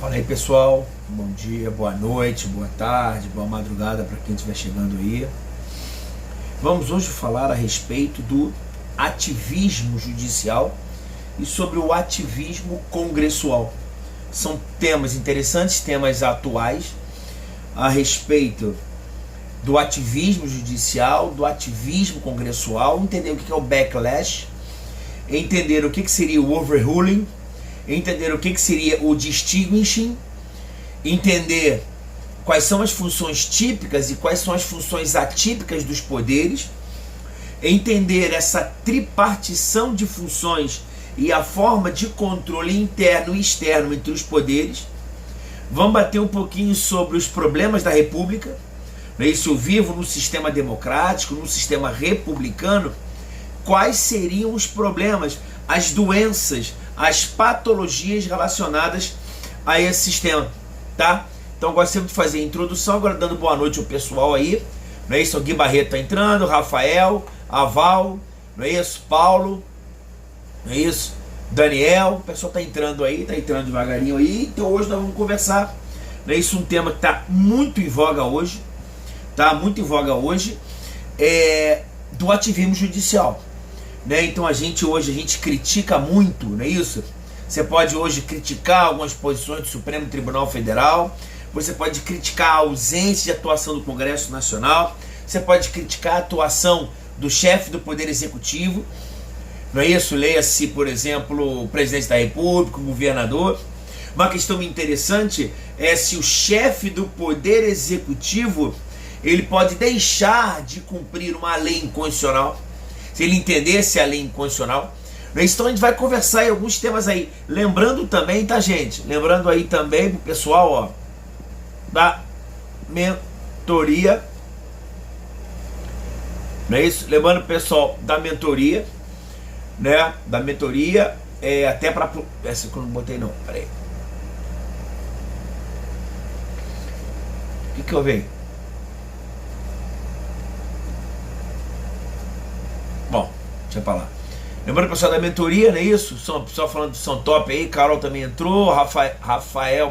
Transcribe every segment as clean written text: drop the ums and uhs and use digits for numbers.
Fala aí, pessoal, bom dia, boa noite, boa tarde, boa madrugada para quem estiver chegando aí. Vamos hoje falar a respeito do ativismo judicial e sobre o ativismo congressual. São temas interessantes, temas atuais a respeito do ativismo judicial, do ativismo congressual, entender o que é o backlash, entender o que seria o overruling, entender o que seria o distinguishing, entender quais são as funções típicas e quais são as funções atípicas dos poderes, entender essa tripartição de funções e a forma de controle interno e externo entre os poderes. Vamos bater um pouquinho sobre os problemas da República. Isso, eu vivo no sistema democrático, no sistema republicano. Quais seriam os problemas, as doenças, as patologias relacionadas a esse sistema, tá? Então gosto sempre de fazer a introdução, agora dando boa noite ao pessoal aí, não é isso? O Gui Barreto tá entrando, Rafael, Aval, não é isso? Paulo, não é isso? Daniel, o pessoal tá entrando aí, tá entrando devagarinho aí. Então hoje nós vamos conversar, não é isso? Um tema que tá muito em voga hoje, tá? Muito em voga hoje, do ativismo judicial. Então hoje a gente critica muito, não é isso? Você pode hoje criticar algumas posições do Supremo Tribunal Federal, você pode criticar a ausência de atuação do Congresso Nacional, você pode criticar a atuação do chefe do Poder Executivo, não é isso? Leia-se, por exemplo, o presidente da República, o governador. Uma questão interessante é se o chefe do Poder Executivo ele pode deixar de cumprir uma lei inconstitucional, se ele entendesse a lei inconstitucional. Então a gente vai conversar em alguns temas aí. Lembrando também, tá, gente? Lembrando aí também pro pessoal, ó, da mentoria. Não é isso? Lembrando pro pessoal da mentoria, né? Da mentoria, até pra... Essa que eu não botei não, peraí. O que eu vejo? Bom, deixa pra lá. Lembrando o pessoal da mentoria, não é isso? O pessoal falando que são top aí, Carol também entrou, Rafael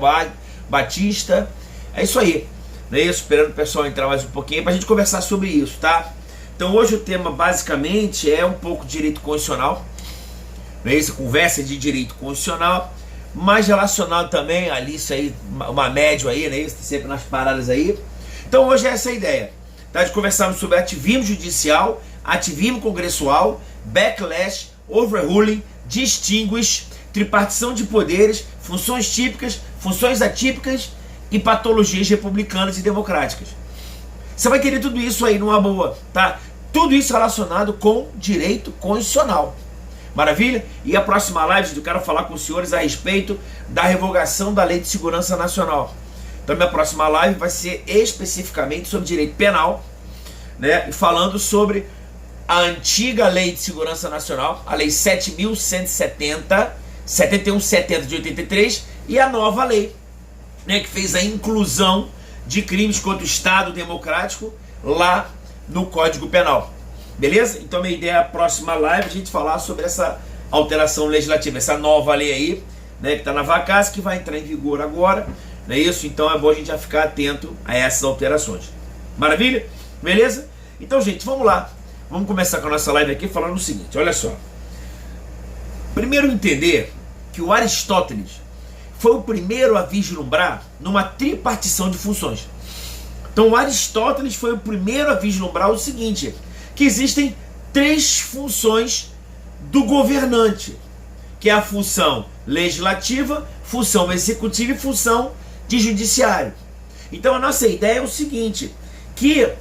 Batista. É isso aí, não é isso? Esperando o pessoal entrar mais um pouquinho pra gente conversar sobre isso, tá? Então hoje o tema basicamente é um pouco de direito constitucional, não é isso? Conversa de direito constitucional, mas relacionado também ali, isso aí, uma média aí, não é isso? Sempre nas paradas aí. Então hoje é essa a ideia, tá? De conversarmos sobre ativismo judicial, ativismo congressual, backlash, overruling, distinguish, tripartição de poderes, funções típicas, funções atípicas e patologias republicanas e democráticas. Você vai querer tudo isso aí numa boa, tá? Tudo isso relacionado com direito constitucional. Maravilha? E a próxima live eu quero falar com os senhores a respeito da revogação da Lei de Segurança Nacional. Então minha próxima live vai ser especificamente sobre direito penal, né? E falando sobre a antiga Lei de Segurança Nacional, a Lei 7.170, 7170 de 83, e a nova lei, né, que fez a inclusão de crimes contra o Estado Democrático lá no Código Penal. Beleza? Então minha ideia é a próxima live a gente falar sobre essa alteração legislativa, essa nova lei aí, né, que está na vacância, que vai entrar em vigor agora, não é isso? Então é bom a gente já ficar atento a essas alterações. Maravilha? Beleza? Então, gente, vamos lá. Vamos começar com a nossa live aqui falando o seguinte, olha só. Primeiro entender que o Aristóteles foi o primeiro a vislumbrar numa tripartição de funções. Então o Aristóteles foi o primeiro a vislumbrar o seguinte, que existem três funções do governante, que é a função legislativa, função executiva e função de judiciário. Então a nossa ideia é o seguinte, que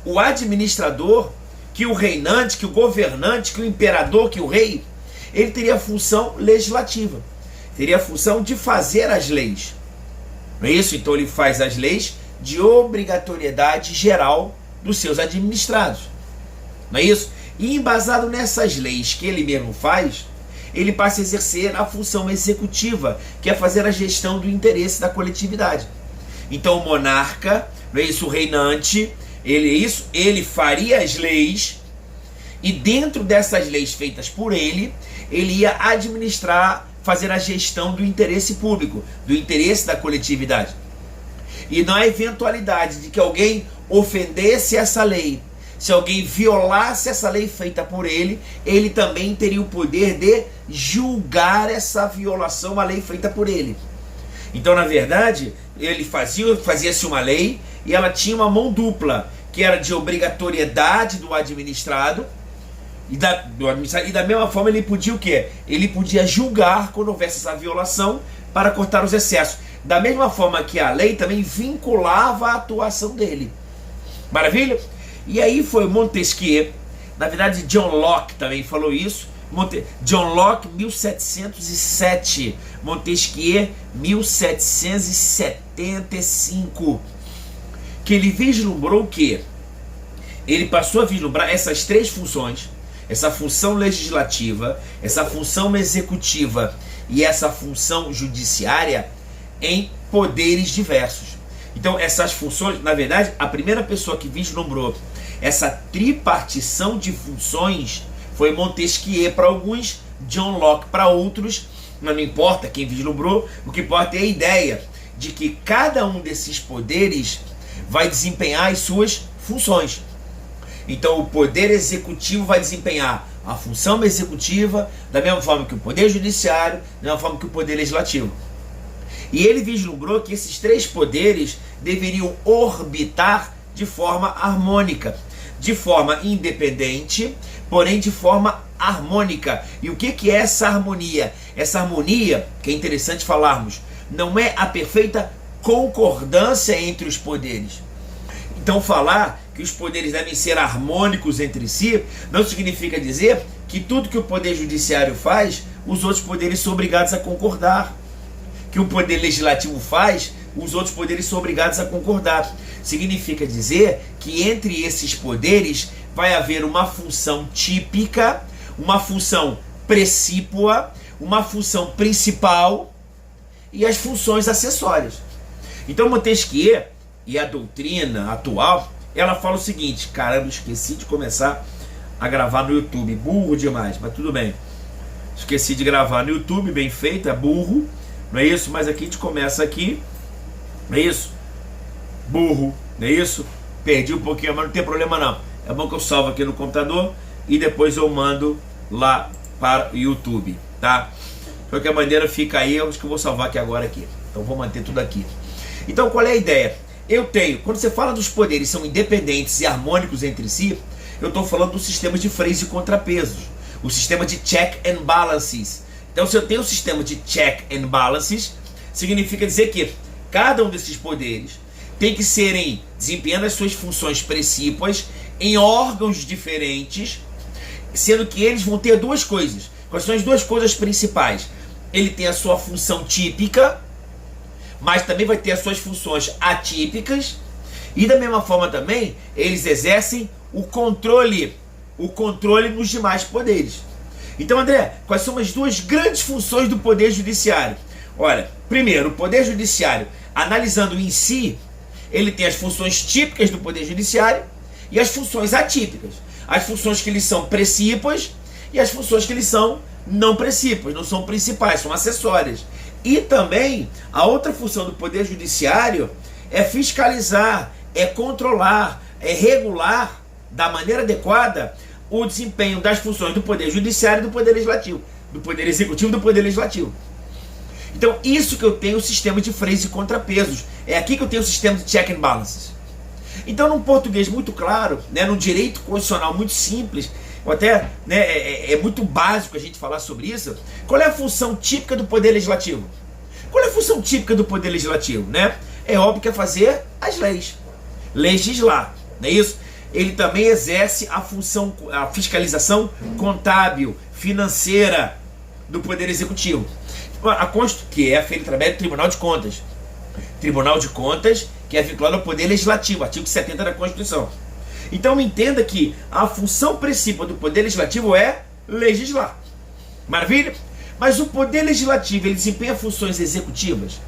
o administrador, que o reinante, que o governante, que o imperador, que o rei, ele teria a função legislativa, teria a função de fazer as leis, não é isso? Então ele faz as leis de obrigatoriedade geral dos seus administrados, não é isso? E embasado nessas leis que ele mesmo faz, ele passa a exercer a função executiva, que é fazer a gestão do interesse da coletividade. Então o monarca, não é isso? O reinante, ele faria as leis, e dentro dessas leis feitas por ele ia administrar fazer a gestão do interesse público, do interesse da coletividade. E na eventualidade de que alguém ofendesse essa lei, se alguém violasse essa lei feita por ele, ele também teria o poder de julgar essa violação à lei feita por ele. Então, na verdade, ele fazia-se uma lei e ela tinha uma mão dupla, que era de obrigatoriedade do administrado, e da mesma forma ele podia o quê? Ele podia julgar quando houvesse essa violação para cortar os excessos. Da mesma forma que a lei também vinculava a atuação dele. Maravilha? E aí foi Montesquieu, na verdade John Locke também falou isso, John Locke 1707, Montesquieu 1775, que ele vislumbrou que ele passou a vislumbrar essas três funções, essa função legislativa, essa função executiva e essa função judiciária em poderes diversos. Então essas funções, na verdade, a primeira pessoa que vislumbrou essa tripartição de funções foi Montesquieu para alguns, John Locke para outros, mas não importa quem vislumbrou, o que importa é a ideia de que cada um desses poderes vai desempenhar as suas funções. Então o poder executivo vai desempenhar a função executiva da mesma forma que o poder judiciário, da mesma forma que o poder legislativo. E ele vislumbrou que esses três poderes deveriam orbitar de forma harmônica, de forma independente, porém de forma harmônica. E o que é essa harmonia? Essa harmonia, que é interessante falarmos, não é a perfeita concordância entre os poderes. Então falar que os poderes devem ser harmônicos entre si não significa dizer que tudo que o poder judiciário faz, os outros poderes são obrigados a concordar. Que o poder legislativo faz, os outros poderes são obrigados a concordar. Significa dizer que entre esses poderes vai haver uma função típica, uma função precípua, uma função principal e as funções acessórias. Então Montesquieu e a doutrina atual, ela fala o seguinte, caramba, esqueci de começar a gravar no YouTube, burro demais, mas tudo bem. Esqueci de gravar no YouTube, bem feito, é burro, não é isso? Mas aqui a gente começa aqui, não é isso? Burro, não é isso? Perdi um pouquinho, mas não tem problema não. É bom que eu salvo aqui no computador e depois eu mando lá para o YouTube, tá? De qualquer maneira fica aí, eu acho que eu vou salvar aqui agora aqui. Então vou manter tudo aqui. Então qual é a ideia? Eu tenho, quando você fala dos poderes são independentes e harmônicos entre si, eu estou falando do sistema de freios e contrapesos, o sistema de check and balances. Então se eu tenho um sistema de check and balances, significa dizer que cada um desses poderes tem que serem desempenhando as suas funções precípuas em órgãos diferentes, sendo que eles vão ter duas coisas. Quais são as duas coisas principais? Ele tem a sua função típica, mas também vai ter as suas funções atípicas, e da mesma forma também eles exercem o controle nos demais poderes. Então, André, quais são as duas grandes funções do poder judiciário? Olha, primeiro, o poder judiciário, analisando em si, ele tem as funções típicas do poder judiciário e as funções atípicas. As funções que eles são precípuas e as funções que eles são não precípuas, não são principais, são acessórias. E também a outra função do poder judiciário é fiscalizar, é controlar, é regular da maneira adequada o desempenho das funções do poder judiciário e do poder legislativo, do poder executivo e do poder legislativo. Então isso que eu tenho o sistema de freios e contrapesos, é aqui que eu tenho o sistema de check and balances. Então num português muito claro, né, num direito constitucional muito simples, ou até é muito básico a gente falar sobre isso, qual é a função típica do poder legislativo? Qual é a função típica do poder legislativo? Né? É óbvio que é fazer as leis, legislar, não é isso? Ele também exerce a função, a fiscalização contábil, financeira do poder executivo, que é feita através do Tribunal de Contas. Tribunal de Contas, que é vinculado ao poder legislativo, artigo 70 da Constituição. Então entenda que a função principal do poder legislativo é legislar. Maravilha? Mas o poder legislativo, ele desempenha funções executivas?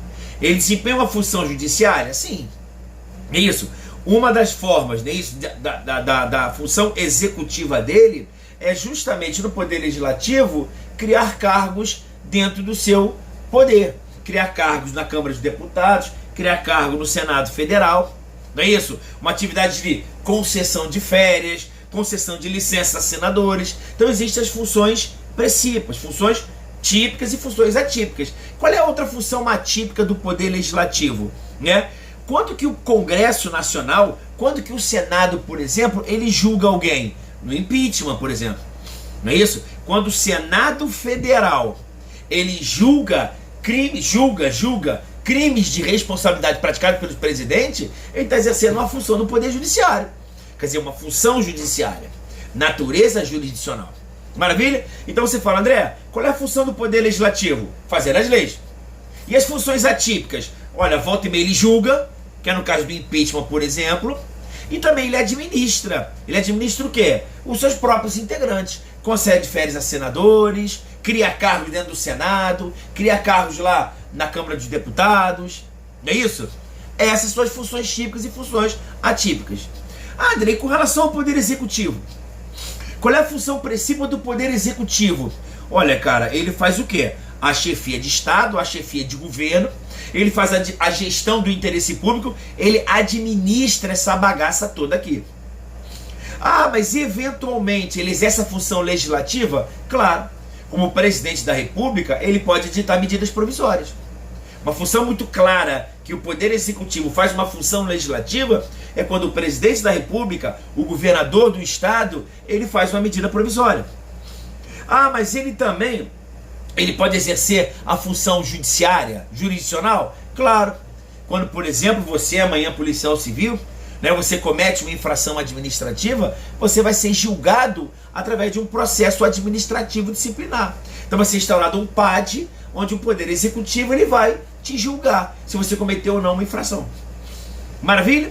Ele desempenha uma função judiciária? Sim. É isso. Uma das formas, né, isso, da função executiva dele é justamente no poder legislativo criar cargos dentro do seu poder. Criar cargos na Câmara dos Deputados, criar cargo no Senado Federal, não é isso? Uma atividade de concessão de férias, concessão de licença a senadores. Então existem as funções precípias, funções típicas e funções atípicas. Qual é a outra função atípica do Poder Legislativo? Né? Quando que o Congresso Nacional, quando que o Senado, por exemplo, ele julga alguém? No impeachment, por exemplo. Não é isso? Quando o Senado Federal, ele julga crimes de responsabilidade praticados pelo presidente, ele está exercendo uma função do Poder Judiciário. Quer dizer, uma função judiciária. Natureza jurisdicional. Maravilha? Então você fala, André, qual é a função do Poder Legislativo? Fazer as leis. E as funções atípicas? Olha, volta e meia ele julga, que é no caso do impeachment, por exemplo, e também ele administra. Ele administra o quê? Os seus próprios integrantes. Concede férias a senadores, cria cargos dentro do Senado, cria cargos lá na Câmara dos Deputados. Não é isso? Essas são as funções típicas e funções atípicas. Ah, André, com relação ao Poder Executivo, qual é a função principal do Poder Executivo? Olha, cara, ele faz o quê? A chefia de Estado, a chefia de governo, ele faz a gestão do interesse público, ele administra essa bagaça toda aqui. Ah, mas eventualmente ele exerce a função legislativa? Claro, como presidente da República, ele pode editar medidas provisórias. Uma função muito clara que o Poder Executivo faz uma função legislativa é quando o presidente da República, o governador do Estado, ele faz uma medida provisória. Ah, mas ele também, ele pode exercer a função judiciária, jurisdicional? Claro. Quando, por exemplo, você amanhã policial civil, né, você comete uma infração administrativa, você vai ser julgado através de um processo administrativo disciplinar. Então vai ser instaurado um PAD, onde o Poder Executivo ele vai te julgar se você cometeu ou não uma infração. Maravilha?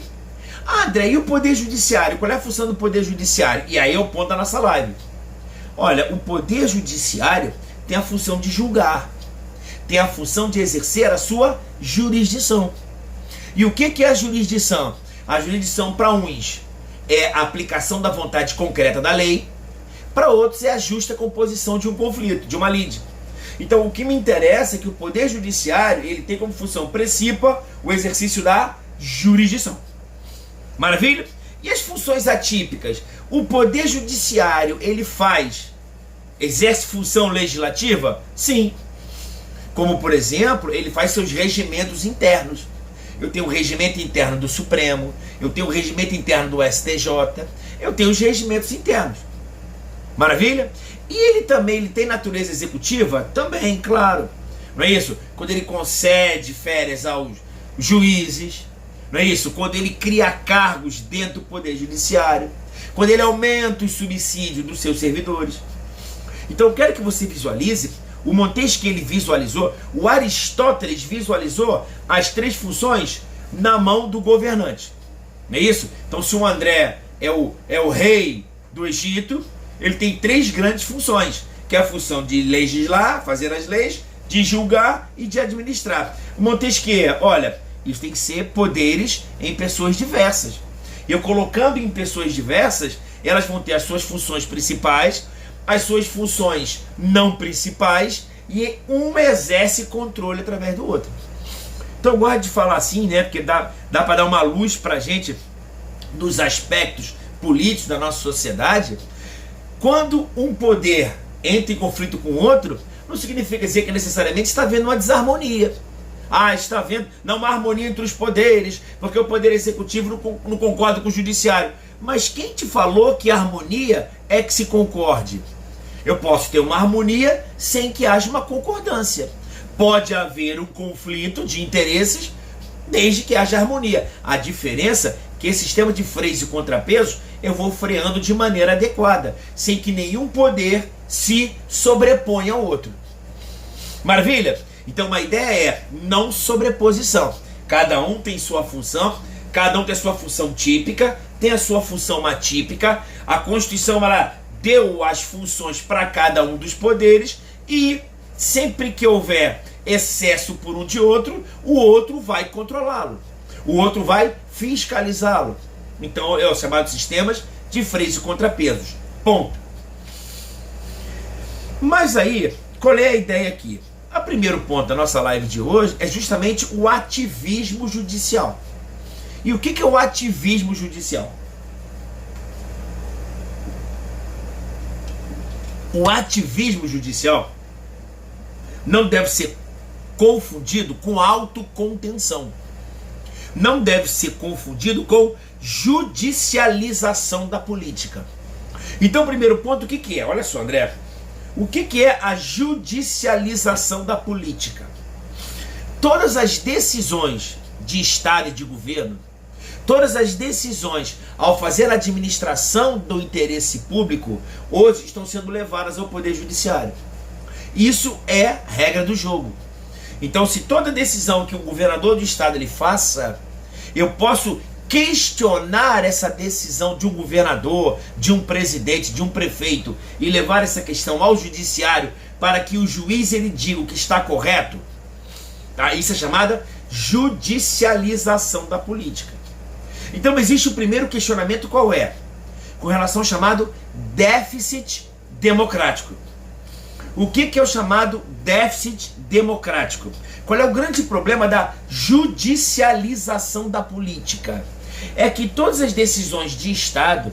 Ah, André, e o Poder Judiciário? Qual é a função do Poder Judiciário? E aí é o ponto da nossa live. Olha, o Poder Judiciário tem a função de julgar, tem a função de exercer a sua jurisdição. E o que é a jurisdição? A jurisdição para uns é a aplicação da vontade concreta da lei, para outros é a justa composição de um conflito, de uma lide. Então o que me interessa é que o Poder Judiciário ele tem como função principal o exercício da jurisdição. Maravilha? E as funções atípicas? O Poder Judiciário ele exerce função legislativa? Sim. Como por exemplo, ele faz seus regimentos internos. Eu tenho o regimento interno do Supremo, eu tenho o regimento interno do STJ, eu tenho os regimentos internos. Maravilha? E ele também tem natureza executiva? Também, claro. Não é isso? Quando ele concede férias aos juízes, não é isso? Quando ele cria cargos dentro do Poder Judiciário, quando ele aumenta os subsídios dos seus servidores. Então eu quero que você visualize o Montesquieu ele visualizou, o Aristóteles visualizou as três funções na mão do governante. Não é isso? Então se o André é o rei do Egito, ele tem três grandes funções, que é a função de legislar, fazer as leis, de julgar e de administrar. O Montesquieu, olha, isso tem que ser poderes em pessoas diversas. E eu colocando em pessoas diversas, elas vão ter as suas funções principais, as suas funções não principais, e um exerce controle através do outro. Então eu gosto de falar assim, né? Porque dá para dar uma luz para a gente dos aspectos políticos da nossa sociedade. Quando um poder entra em conflito com o outro, não significa dizer que necessariamente está havendo uma desarmonia. Ah, está havendo uma harmonia entre os poderes, porque o poder executivo não concorda com o judiciário. Mas quem te falou que a harmonia é que se concorde? Eu posso ter uma harmonia sem que haja uma concordância. Pode haver um conflito de interesses desde que haja harmonia. A diferença é que esse sistema de freios e contrapesos eu vou freando de maneira adequada, sem que nenhum poder se sobreponha ao outro. Maravilha? Então a ideia é não sobreposição. Cada um tem sua função, cada um tem a sua função típica, tem a sua função atípica. A Constituição ela deu as funções para cada um dos poderes e sempre que houver excesso por um de outro, o outro vai controlá-lo. O outro vai fiscalizá-lo. Então é o chamado sistemas de freios e contrapesos. Ponto. Mas aí, qual é a ideia aqui? O primeiro ponto da nossa live de hoje é justamente o ativismo judicial. E o que é o ativismo judicial? O ativismo judicial não deve ser confundido com autocontenção. Não deve ser confundido com judicialização da política. Então, o primeiro ponto, o que é? Olha só, André. O que é a judicialização da política? Todas as decisões de Estado e de governo, todas as decisões ao fazer a administração do interesse público, hoje estão sendo levadas ao Poder Judiciário. Isso é regra do jogo. Então, se toda decisão que o governador do Estado ele faça, eu posso questionar essa decisão de um governador, de um presidente, de um prefeito e levar essa questão ao judiciário para que o juiz ele diga o que está correto, tá? Isso é chamada judicialização da política. Então existe o primeiro questionamento, qual é? Com relação ao chamado déficit democrático. O que é o chamado déficit democrático? Qual é o grande problema da judicialização da política? É que todas as decisões de Estado,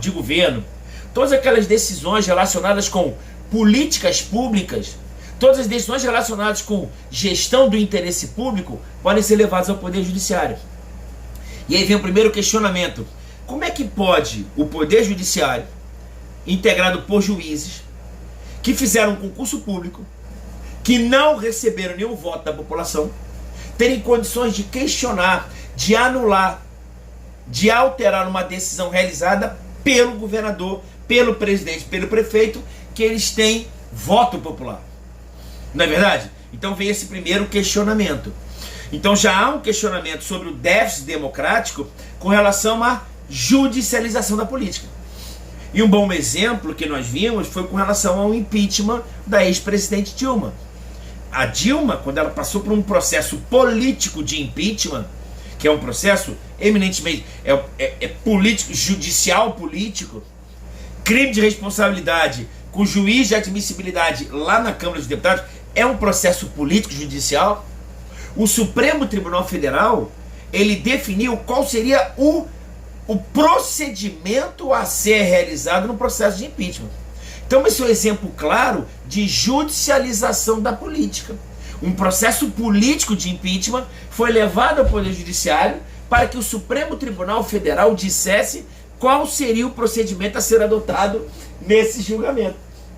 de governo, todas aquelas decisões relacionadas com políticas públicas, todas as decisões relacionadas com gestão do interesse público podem ser levadas ao Poder Judiciário. E aí vem o primeiro questionamento. Como é que pode o Poder Judiciário, integrado por juízes, que fizeram um concurso público, que não receberam nenhum voto da população, terem condições de questionar, de anular, de alterar uma decisão realizada pelo governador, pelo presidente, pelo prefeito, que eles têm voto popular? Não é verdade? Então vem esse primeiro questionamento. Então já há um questionamento sobre o déficit democrático com relação à judicialização da política. E um bom exemplo que nós vimos foi com relação ao impeachment da ex-presidente Dilma. A Dilma, quando ela passou por um processo político de impeachment, que é um processo eminentemente político, judicial político, crime de responsabilidade com juiz de admissibilidade lá na Câmara dos Deputados, é um processo político judicial. O Supremo Tribunal Federal, ele definiu qual seria o procedimento a ser realizado no processo de impeachment. Então esse é um exemplo claro de judicialização da política. Um processo político de impeachment foi levado ao Poder Judiciário para que o Supremo Tribunal Federal dissesse qual seria o procedimento a ser adotado nesse julgamento.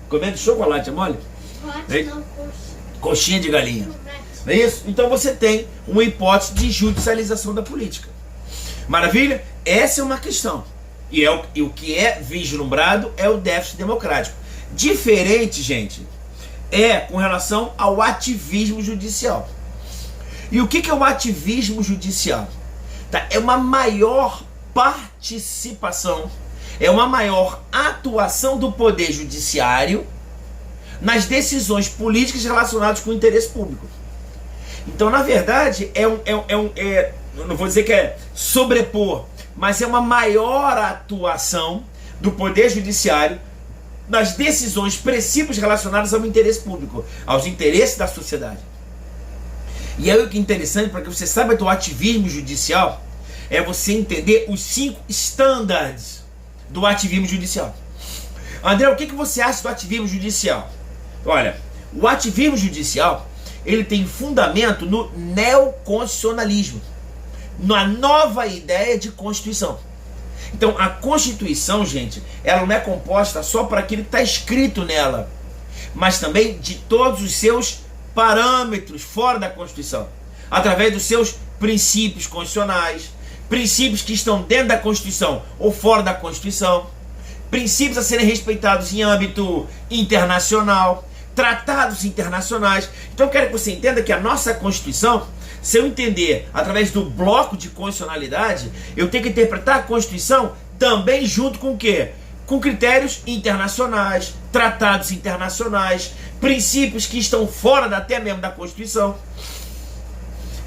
Comendo chocolate, é mole? Chocolate não, coxinha de galinha. Não é isso? Então você tem uma hipótese de judicialização da política. Maravilha? Essa é uma questão. E o que é vislumbrado é o déficit democrático. Diferente, gente, é com relação ao ativismo judicial. E o que é o ativismo judicial? Tá? É uma maior participação, é uma maior atuação do Poder Judiciário nas decisões políticas relacionadas com o interesse público. Então, na verdade, não vou dizer que é sobrepor, mas é uma maior atuação do Poder Judiciário nas decisões, princípios relacionados ao interesse público, aos interesses da sociedade. E aí o que é interessante, para que você saiba do ativismo judicial, é você entender os 5 standards do ativismo judicial. André, o que você acha do ativismo judicial? Olha, o ativismo judicial, ele tem fundamento no neoconstitucionalismo, na nova ideia de Constituição. Então a Constituição, gente, ela não é composta só por aquilo que está escrito nela, mas também de todos os seus parâmetros fora da Constituição, através dos seus princípios constitucionais, princípios que estão dentro da Constituição ou fora da Constituição, princípios a serem respeitados em âmbito internacional, tratados internacionais. Então eu quero que você entenda que a nossa Constituição, se eu entender através do bloco de constitucionalidade, eu tenho que interpretar a Constituição também junto com o quê? Com critérios internacionais, tratados internacionais, princípios que estão fora até mesmo da Constituição.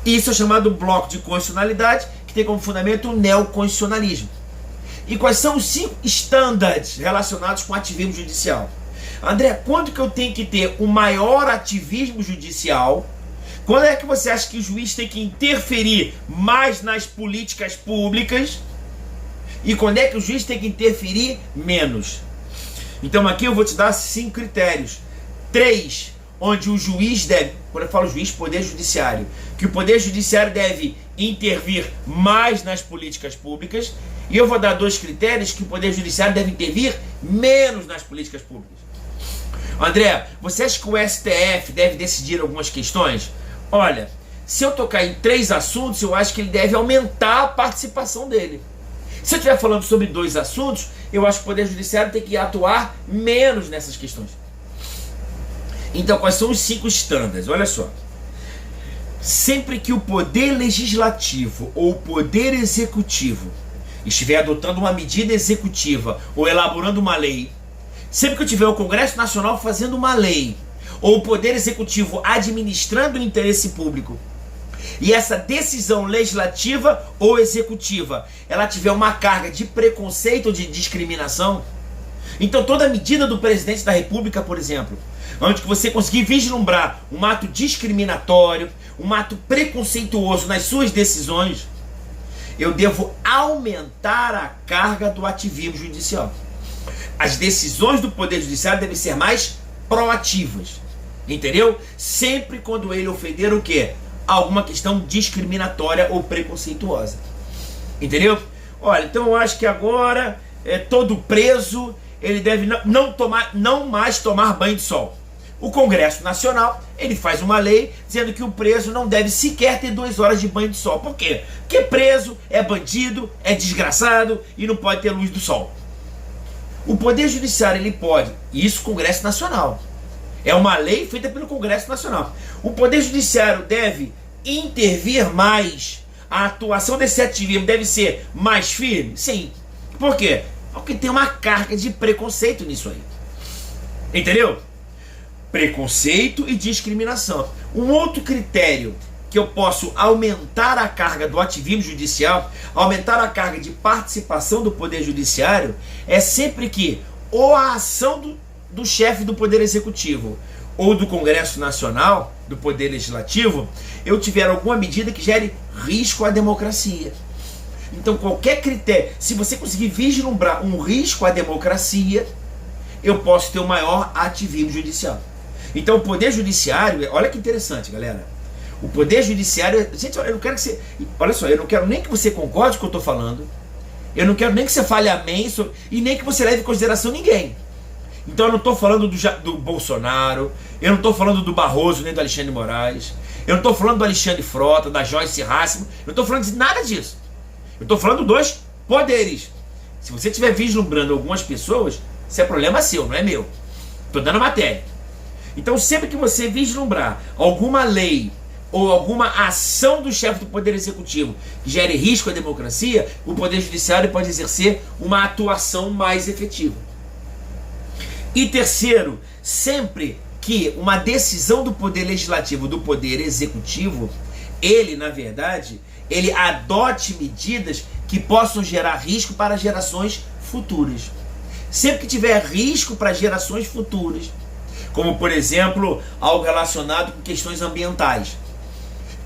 Isso é chamado bloco de constitucionalidade, que tem como fundamento o neoconstitucionalismo. E quais são os 5 standards relacionados com o ativismo judicial? André, quando que eu tenho que ter o maior ativismo judicial? Quando é que você acha que o juiz tem que interferir mais nas políticas públicas? E quando é que o juiz tem que interferir menos? Então aqui eu vou te dar 5 critérios. 3, onde o juiz deve, quando eu falo juiz, poder judiciário, que o poder judiciário deve intervir mais nas políticas públicas. E eu vou dar 2 critérios que o poder judiciário deve intervir menos nas políticas públicas. André, você acha que o STF deve decidir algumas questões? Olha, se eu tocar em 3 assuntos, eu acho que ele deve aumentar a participação dele. Se eu estiver falando sobre 2 assuntos, eu acho que o Poder Judiciário tem que atuar menos nessas questões. Então, quais são os 5 estándares? Olha só. Sempre que o Poder Legislativo ou o Poder Executivo estiver adotando uma medida executiva ou elaborando uma lei, sempre que eu tiver o Congresso Nacional fazendo uma lei, ou o Poder Executivo administrando o interesse público, e essa decisão legislativa ou executiva, ela tiver uma carga de preconceito ou de discriminação, então toda medida do presidente da República, por exemplo, onde que você conseguir vislumbrar um ato discriminatório, um ato preconceituoso nas suas decisões, eu devo aumentar a carga do ativismo judicial. As decisões do Poder Judiciário devem ser mais proativas. Entendeu? Sempre quando ele ofender o quê? Alguma questão discriminatória ou preconceituosa. Entendeu? Olha, então eu acho que agora todo preso ele deve não mais tomar banho de sol. O Congresso Nacional ele faz uma lei dizendo que o preso não deve sequer ter 2 horas de banho de sol. Por quê? Porque preso é bandido, é desgraçado e não pode ter luz do sol. O Poder Judiciário ele pode, isso Congresso Nacional. É uma lei feita pelo Congresso Nacional. O Poder Judiciário deve intervir mais. A atuação desse ativismo deve ser mais firme? Sim. Por quê? Porque tem uma carga de preconceito nisso aí. Entendeu? Preconceito e discriminação. Um outro critério que eu posso aumentar a carga do ativismo judicial, aumentar a carga de participação do Poder Judiciário, é sempre que ou a ação do chefe do Poder Executivo ou do Congresso Nacional, do Poder Legislativo, eu tiver alguma medida que gere risco à democracia. Então qualquer critério, se você conseguir vislumbrar um risco à democracia, eu posso ter um maior ativismo judicial. Então o Poder Judiciário, olha que interessante, galera. O Poder Judiciário, gente, eu não quero que você, olha só, eu não quero nem que você concorde com o que eu estou falando, eu não quero nem que você fale amém, e nem que você leve em consideração ninguém. Então eu não estou falando do Bolsonaro, eu não estou falando do Barroso, nem do Alexandre de Moraes, eu não estou falando do Alexandre Frota, da Joyce Hasselmann, eu não estou falando de nada disso. Eu estou falando dos poderes. Se você estiver vislumbrando algumas pessoas, isso é problema seu, não é meu. Estou dando matéria. Então sempre que você vislumbrar alguma lei ou alguma ação do chefe do Poder Executivo que gere risco à democracia, o Poder Judiciário pode exercer uma atuação mais efetiva. E terceiro, sempre que uma decisão do Poder Legislativo, do Poder Executivo, ele, na verdade, ele adote medidas que possam gerar risco para gerações futuras. Sempre que tiver risco para gerações futuras, como, por exemplo, algo relacionado com questões ambientais,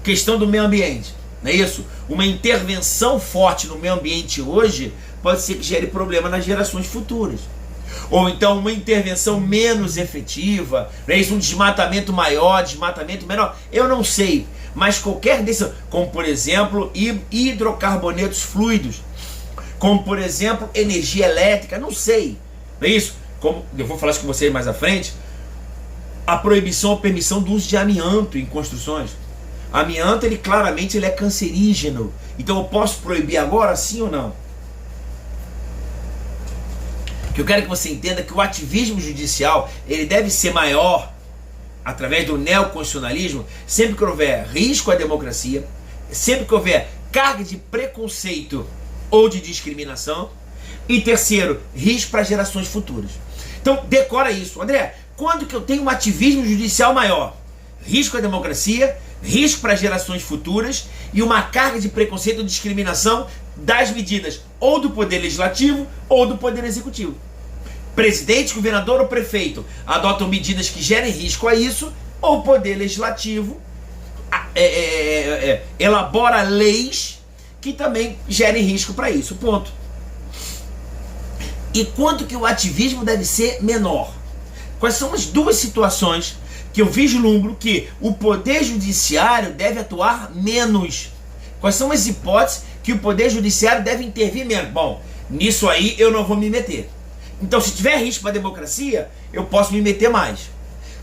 questão do meio ambiente, não é isso? Uma intervenção forte no meio ambiente hoje pode ser que gere problema nas gerações futuras. Ou então uma intervenção menos efetiva, não é isso? Um desmatamento maior, desmatamento menor, eu não sei. Mas qualquer decisão, como por exemplo hidrocarbonetos fluidos, como por exemplo energia elétrica, não sei, não é isso? Como eu vou falar isso com vocês mais à frente, a proibição ou permissão do uso de amianto em construções. Amianto, ele claramente ele é cancerígeno, então eu posso proibir agora, sim ou não? Que eu quero que você entenda que o ativismo judicial ele deve ser maior através do neoconstitucionalismo sempre que houver risco à democracia, sempre que houver carga de preconceito ou de discriminação, e terceiro, risco para gerações futuras. Então decora isso, André. Quando que eu tenho um ativismo judicial maior? Risco à democracia, risco para gerações futuras e uma carga de preconceito ou discriminação das medidas ou do Poder Legislativo ou do Poder Executivo. presidente, governador ou prefeito adotam medidas que gerem risco a isso, ou o poder legislativo elabora leis que também gerem risco para isso, ponto. E quanto que o ativismo deve ser menor? Quais são as duas situações que eu vislumbro que o poder judiciário deve atuar menos? Quais são as hipóteses que o poder judiciário deve intervir menos? Bom, nisso aí eu não vou me meter. Então, se tiver risco para a democracia, eu posso me meter mais.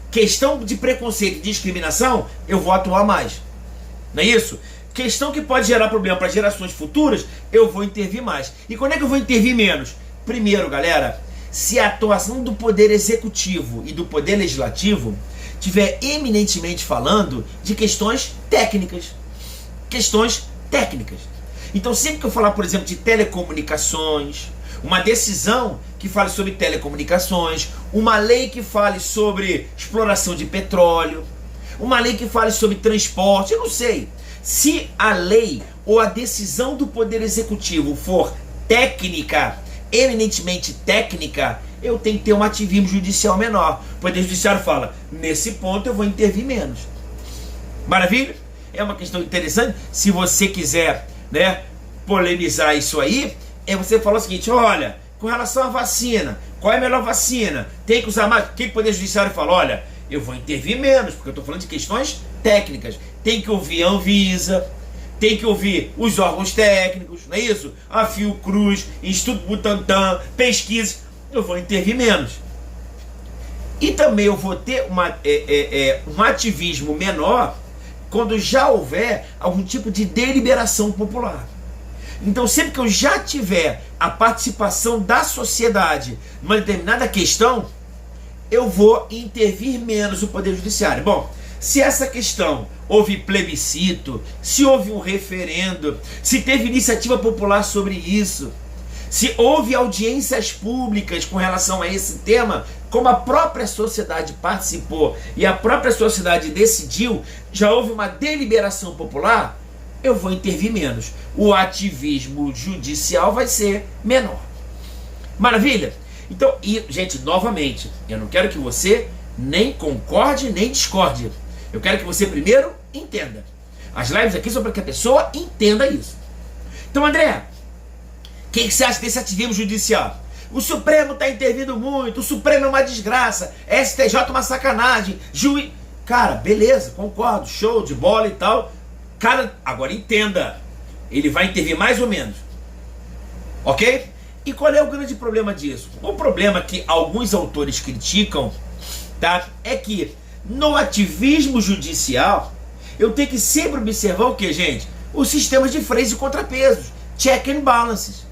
Questão de preconceito e discriminação, eu vou atuar mais. Não é isso? Questão que pode gerar problema para gerações futuras, eu vou intervir mais. E quando é que eu vou intervir menos? Primeiro, galera, se a atuação do poder executivo e do poder legislativo tiver eminentemente falando de questões técnicas. Questões técnicas. Então, sempre que eu falar, por exemplo, de telecomunicações, uma decisão que fale sobre telecomunicações, uma lei que fale sobre exploração de petróleo, uma lei que fale sobre transporte, eu não sei. Se a lei ou a decisão do poder executivo for técnica, eminentemente técnica, eu tenho que ter um ativismo judicial menor. O poder judiciário fala, nesse ponto eu vou intervir menos. Maravilha? É uma questão interessante. Se você quiser, né, polemizar isso aí, você fala o seguinte, olha, com relação à vacina, qual é a melhor vacina? Tem que usar mais? O que o poder judiciário fala? Olha, eu vou intervir menos, porque eu estou falando de questões técnicas. Tem que ouvir a Anvisa, tem que ouvir os órgãos técnicos, não é isso? A Fiocruz, Instituto Butantan, pesquisas. Eu vou intervir menos. E também eu vou ter um ativismo menor quando já houver algum tipo de deliberação popular. Então, sempre que eu já tiver a participação da sociedade numa determinada questão, eu vou intervir menos o Poder Judiciário. Bom, se essa questão houve plebiscito, se houve um referendo, se teve iniciativa popular sobre isso, se houve audiências públicas com relação a esse tema, como a própria sociedade participou e a própria sociedade decidiu, já houve uma deliberação popular, eu vou intervir menos. O ativismo judicial vai ser menor. Maravilha? Então, gente, novamente, eu não quero que você nem concorde nem discorde. Eu quero que você primeiro entenda. As lives aqui são para que a pessoa entenda isso. Então, André, o que você acha desse ativismo judicial? O Supremo está intervindo muito, o Supremo é uma desgraça, STJ é uma sacanagem, juiz... Cara, beleza, concordo, show de bola e tal. Cara, agora entenda, ele vai intervir mais ou menos, ok? E qual é o grande problema disso? O problema que alguns autores criticam, tá, é que no ativismo judicial eu tenho que sempre observar o que, gente? Os sistemas de freios e contrapesos, check and balances.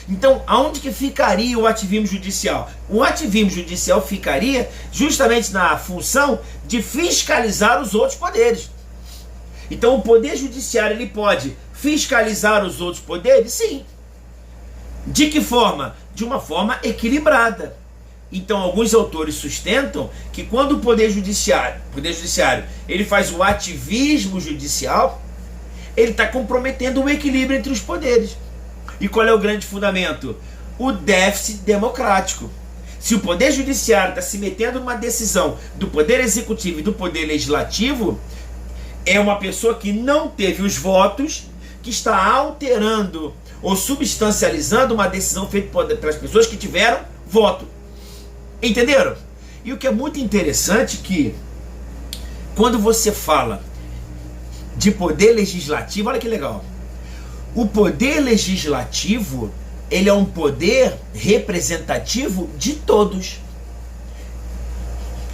Então, aonde que ficaria o ativismo judicial? O ativismo judicial ficaria justamente na função de fiscalizar os outros poderes. Então, o poder judiciário, ele pode fiscalizar os outros poderes? Sim. De que forma? De uma forma equilibrada. Então, alguns autores sustentam que quando o poder judiciário ele faz o ativismo judicial, ele está comprometendo o equilíbrio entre os poderes. E qual é o grande fundamento? O déficit democrático. Se o poder judiciário está se metendo numa decisão do poder executivo e do poder legislativo, é uma pessoa que não teve os votos, que está alterando ou substancializando uma decisão feita pelas pessoas que tiveram voto. Entenderam? E o que é muito interessante é que quando você fala de poder legislativo, olha que legal. O poder legislativo, ele é um poder representativo de todos.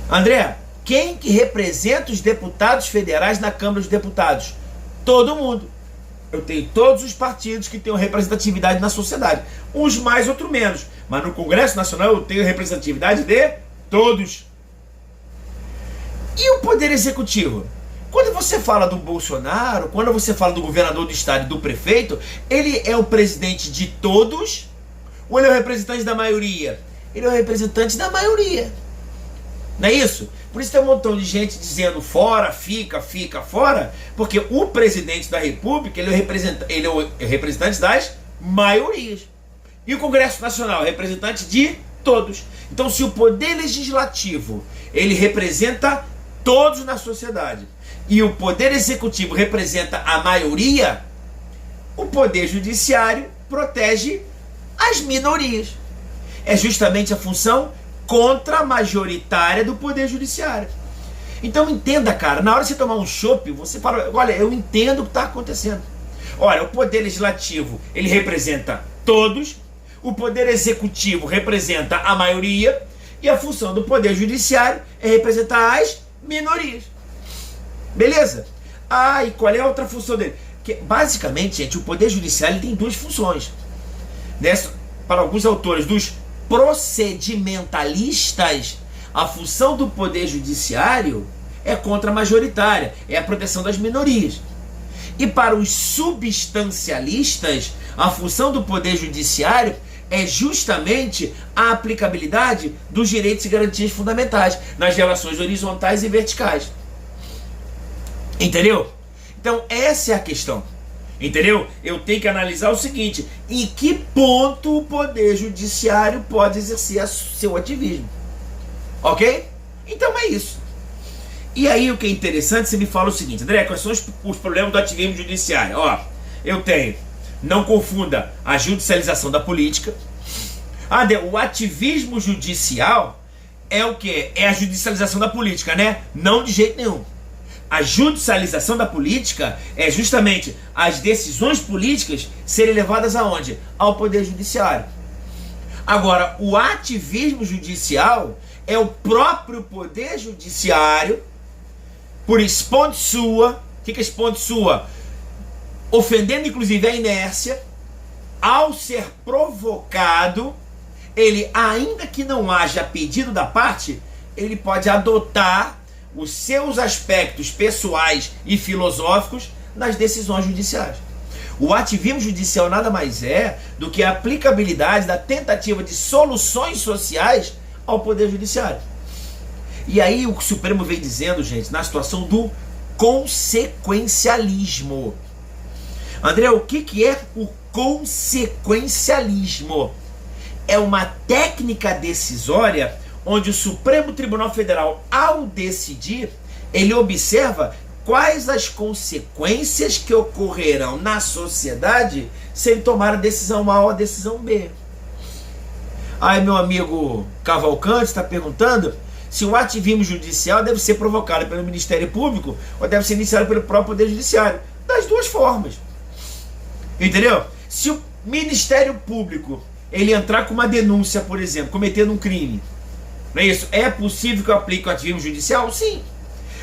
André, quem que representa os deputados federais na Câmara dos Deputados? Todo mundo. Eu tenho todos os partidos que têm representatividade na sociedade. Uns mais, outros menos. Mas no Congresso Nacional eu tenho representatividade de todos. E o Poder Executivo? Quando você fala do Bolsonaro, quando você fala do governador do estado e do prefeito, ele é o presidente de todos ou ele é o representante da maioria? Ele é o representante da maioria. Não é isso? Por isso tem um montão de gente dizendo fora, fica fora, porque o presidente da República, ele é o representante das maiorias. E o Congresso Nacional, representante de todos. Então, se o poder legislativo ele representa todos na sociedade e o poder executivo representa a maioria, o poder judiciário protege as minorias. É justamente a função contra-majoritária do poder judiciário. Então entenda, cara, na hora de você tomar um chopp, você fala, olha, eu entendo o que está acontecendo. Olha, o poder legislativo, ele representa todos, o poder executivo representa a maioria, e a função do poder judiciário é representar as minorias. Beleza? Ah, e qual é a outra função dele? Que, basicamente, gente, o poder judiciário tem duas funções. Para alguns autores, dos procedimentalistas, a função do poder judiciário é contra-majoritária, é a proteção das minorias. E para os substancialistas, a função do poder judiciário é justamente a aplicabilidade dos direitos e garantias fundamentais nas relações horizontais e verticais. Entendeu? Então essa é a questão. Entendeu? Eu tenho que analisar o seguinte: em que ponto o poder judiciário pode exercer seu ativismo. Ok? Então é isso. E aí o que é interessante, você me fala o seguinte: André, quais são os problemas do ativismo judiciário? Ó, eu tenho, não confunda a judicialização da política. O ativismo judicial é o quê? É a judicialização da política, né? Não de jeito nenhum. A judicialização da política é justamente as decisões políticas serem levadas aonde? Ao poder judiciário. Agora, o ativismo judicial é o próprio poder judiciário, por esponte sua. O que é esponte sua? Ofendendo inclusive a inércia, ao ser provocado, ele, ainda que não haja pedido da parte, ele pode adotar os seus aspectos pessoais e filosóficos nas decisões judiciais. O ativismo judicial nada mais é do que a aplicabilidade da tentativa de soluções sociais ao poder judiciário. E aí o Supremo vem dizendo, gente, na situação do consequencialismo. André, o que é o consequencialismo? É uma técnica decisória onde o Supremo Tribunal Federal, ao decidir, ele observa quais as consequências que ocorrerão na sociedade se ele tomar a decisão A ou a decisão B. Aí meu amigo Cavalcante está perguntando se o ativismo judicial deve ser provocado pelo Ministério Público ou deve ser iniciado pelo próprio Poder Judiciário. Das duas formas. Entendeu? Se o Ministério Público ele entrar com uma denúncia, por exemplo, cometendo um crime, não é isso? É possível que eu aplique o ativismo judicial? Sim.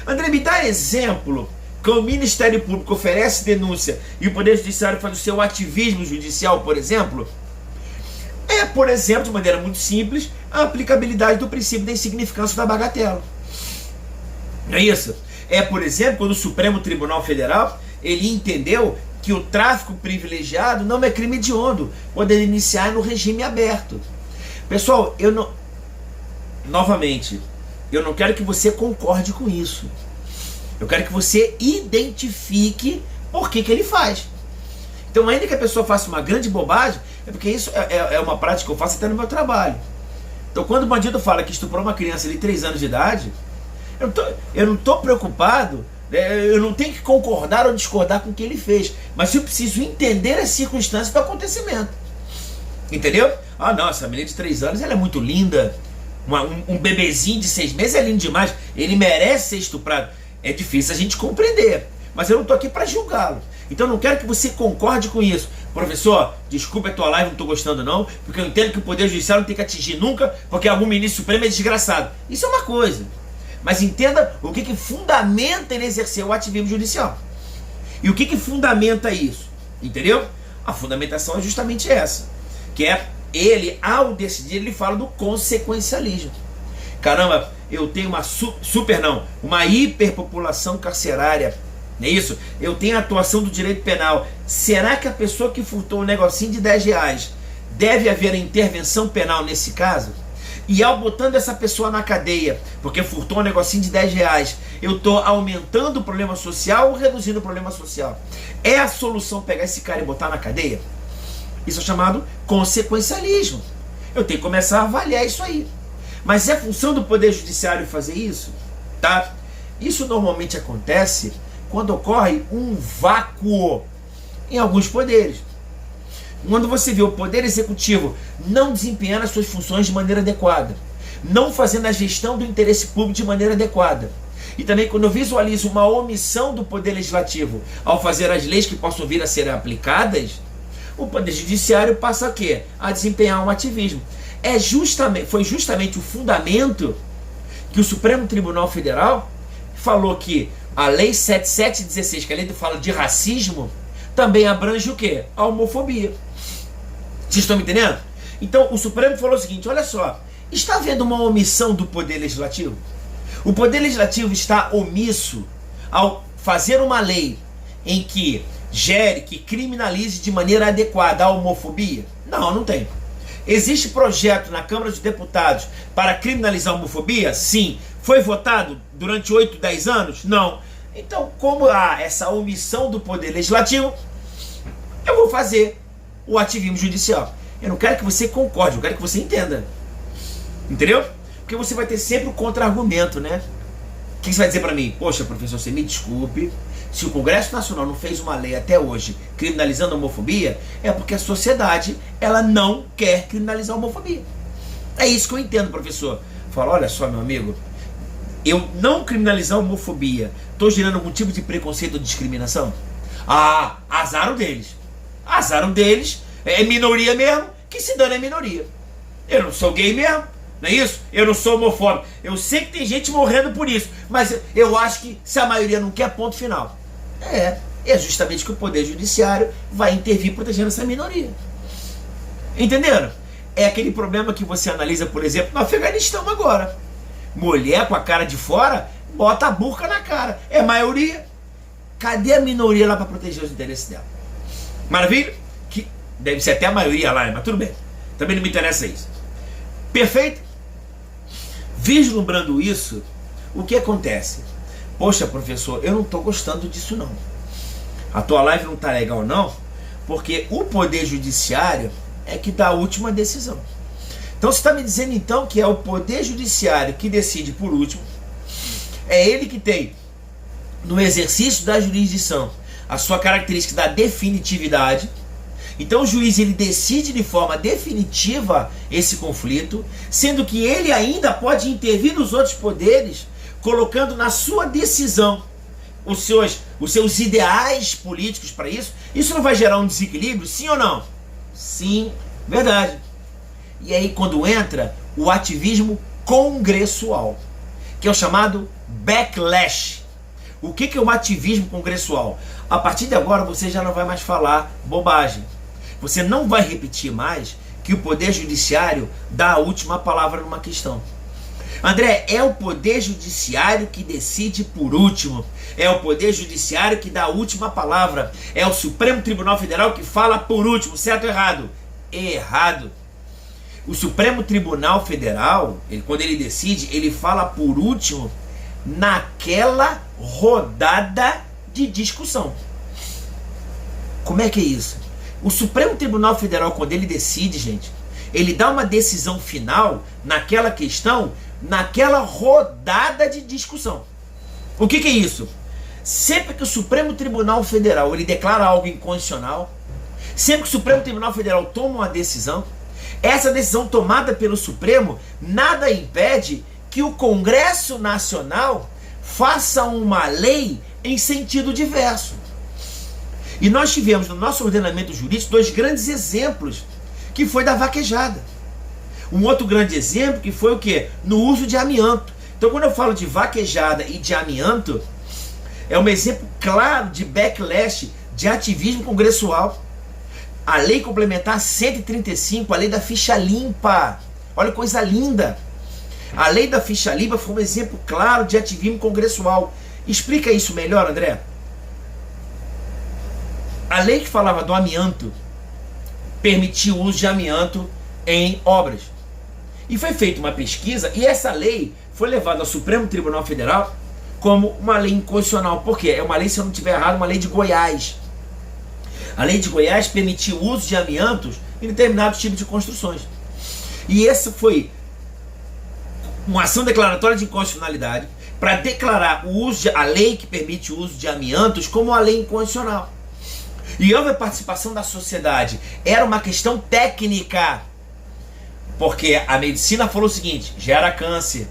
André, me dá exemplo que o Ministério Público oferece denúncia e o Poder Judiciário faz o seu ativismo judicial, por exemplo? É, por exemplo, de maneira muito simples, a aplicabilidade do princípio da insignificância da bagatela. Não é isso? É, por exemplo, quando o Supremo Tribunal Federal ele entendeu que o tráfico privilegiado não é crime hediondo, quando ele iniciar no regime aberto. Pessoal, novamente, eu não quero que você concorde com isso. Eu quero que você identifique por que ele faz. Então, ainda que a pessoa faça uma grande bobagem, é porque isso é uma prática que eu faço até no meu trabalho. Então, quando o bandido fala que estuprou uma criança de 3 anos de idade, eu não estou preocupado, eu não tenho que concordar ou discordar com o que ele fez, mas eu preciso entender as circunstâncias do acontecimento. Entendeu? Ah, não, essa menina de 3 anos ela é muito linda. Um bebezinho de 6 meses é lindo demais, ele merece ser estuprado. É difícil a gente compreender, mas eu não estou aqui para julgá-lo. Então eu não quero que você concorde com isso. Professor, desculpa a tua live, não estou gostando não, porque eu entendo que o Poder Judiciário não tem que atingir nunca, porque algum ministro supremo é desgraçado. Isso é uma coisa. Mas entenda o que fundamenta ele exercer o ativismo judicial. E o que fundamenta isso? Entendeu? A fundamentação é justamente essa. Que é ele, ao decidir, ele fala do consequencialismo. Caramba, eu tenho uma hiperpopulação carcerária. Não é isso? Eu tenho a atuação do direito penal. Será que a pessoa que furtou um negocinho de 10 reais deve haver intervenção penal nesse caso? E ao botando essa pessoa na cadeia, porque furtou um negocinho de 10 reais, eu estou aumentando o problema social ou reduzindo o problema social? É a solução pegar esse cara e botar na cadeia? Isso é chamado consequencialismo. Eu tenho que começar a avaliar isso aí. Mas é função do Poder Judiciário fazer isso? Tá? Isso normalmente acontece quando ocorre um vácuo em alguns poderes. Quando você vê o Poder Executivo não desempenhando as suas funções de maneira adequada, não fazendo a gestão do interesse público de maneira adequada. E também quando eu visualizo uma omissão do Poder Legislativo ao fazer as leis que possam vir a ser aplicadas, o Poder Judiciário passa a quê? A desempenhar um ativismo. Foi justamente o fundamento que o Supremo Tribunal Federal falou que a Lei 7716, que a lei fala de racismo, também abrange o quê? A homofobia. Vocês estão me entendendo? Então o Supremo falou o seguinte, olha só, está havendo uma omissão do Poder Legislativo? O Poder Legislativo está omisso ao fazer uma lei em que gere, que criminalize de maneira adequada a homofobia? Não, não tem. Existe projeto na Câmara dos Deputados para criminalizar a homofobia? Sim. Foi votado durante 8, 10 anos? Não. Então, como há essa omissão do Poder Legislativo, eu vou fazer o ativismo judicial. Eu não quero que você concorde, eu quero que você entenda. Entendeu? Porque você vai ter sempre o contra-argumento, né? O que você vai dizer para mim? Poxa, professor, você me desculpe, se o Congresso Nacional não fez uma lei até hoje criminalizando a homofobia, é porque a sociedade, ela não quer criminalizar a homofobia. É isso que eu entendo, professor. Fala, olha só, meu amigo, eu não criminalizar a homofobia, estou gerando algum tipo de preconceito ou discriminação? Ah, azar o deles. Azar o deles, é minoria mesmo, que se dane a minoria. Eu não sou gay mesmo, não é isso? Eu não sou homofóbico. Eu sei que tem gente morrendo por isso, mas eu acho que se a maioria não quer, ponto final. É justamente que o Poder Judiciário vai intervir protegendo essa minoria. Entenderam? É aquele problema que você analisa, por exemplo, no Afeganistão agora. Mulher com a cara de fora, bota a burca na cara. É maioria. Cadê a minoria lá para proteger os interesses dela? Maravilha? Que deve ser até a maioria lá, mas tudo bem. Também não me interessa isso. Perfeito? Vislumbrando isso, o que acontece? Poxa, professor, eu não estou gostando disso não. A tua live não está legal não, porque o Poder Judiciário é que dá a última decisão. Então você está me dizendo então que é o Poder Judiciário que decide por último, é ele que tem, no exercício da jurisdição, a sua característica da definitividade. Então o juiz ele decide de forma definitiva esse conflito, sendo que ele ainda pode intervir nos outros poderes, colocando na sua decisão os seus ideais políticos para isso. Isso não vai gerar um desequilíbrio, sim ou não? Sim, verdade. E aí quando entra o ativismo congressual, que é o chamado backlash. O que é o ativismo congressual? A partir de agora você já não vai mais falar bobagem. Você não vai repetir mais que o Poder Judiciário dá a última palavra numa questão. André, é o Poder Judiciário que decide por último. É o Poder Judiciário que dá a última palavra. É o Supremo Tribunal Federal que fala por último. Certo ou errado? Errado. O Supremo Tribunal Federal, quando ele decide, ele fala por último naquela rodada de discussão. Como é que é isso? O Supremo Tribunal Federal, quando ele decide, gente, ele dá uma decisão final naquela questão, naquela rodada de discussão. O que é isso? Sempre que o Supremo Tribunal Federal ele declara algo inconstitucional, sempre que o Supremo Tribunal Federal toma uma decisão, essa decisão tomada pelo Supremo nada impede que o Congresso Nacional faça uma lei em sentido diverso. E nós tivemos no nosso ordenamento jurídico dois grandes exemplos, que foi da vaquejada. Um outro grande exemplo que foi o quê? No uso de amianto. Então quando eu falo de vaquejada e de amianto, é um exemplo claro de backlash, de ativismo congressual. A lei complementar 135, a lei da ficha limpa. Olha que coisa linda. A lei da ficha limpa foi um exemplo claro de ativismo congressual. Explica isso melhor, André. A lei que falava do amianto permitia o uso de amianto em obras. E foi feita uma pesquisa e essa lei foi levada ao Supremo Tribunal Federal como uma lei inconstitucional. Por quê? É uma lei, se eu não estiver errado, uma lei de Goiás. A lei de Goiás permitia o uso de amiantos em determinados tipos de construções. E essa foi uma ação declaratória de inconstitucionalidade para declarar a lei que permite o uso de amiantos como uma lei inconstitucional. E houve a participação da sociedade. Era uma questão técnica, porque a medicina falou o seguinte: gera câncer.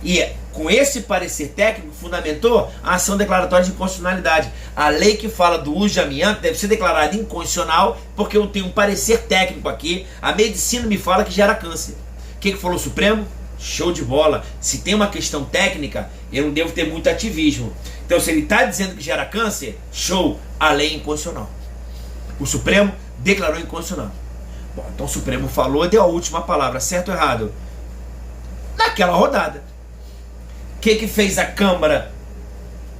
E com esse parecer técnico fundamentou a ação declaratória de inconstitucionalidade. A lei que fala do uso de amianto deve ser declarada inconstitucional porque eu tenho um parecer técnico aqui. A medicina me fala que gera câncer. O que falou o Supremo? Show de bola. Se tem uma questão técnica, eu não devo ter muito ativismo. Então, se ele está dizendo que gera câncer, show, a lei é inconstitucional. O Supremo declarou inconstitucional. Bom, então o Supremo falou e deu a última palavra, certo ou errado? Naquela rodada. O que fez a Câmara,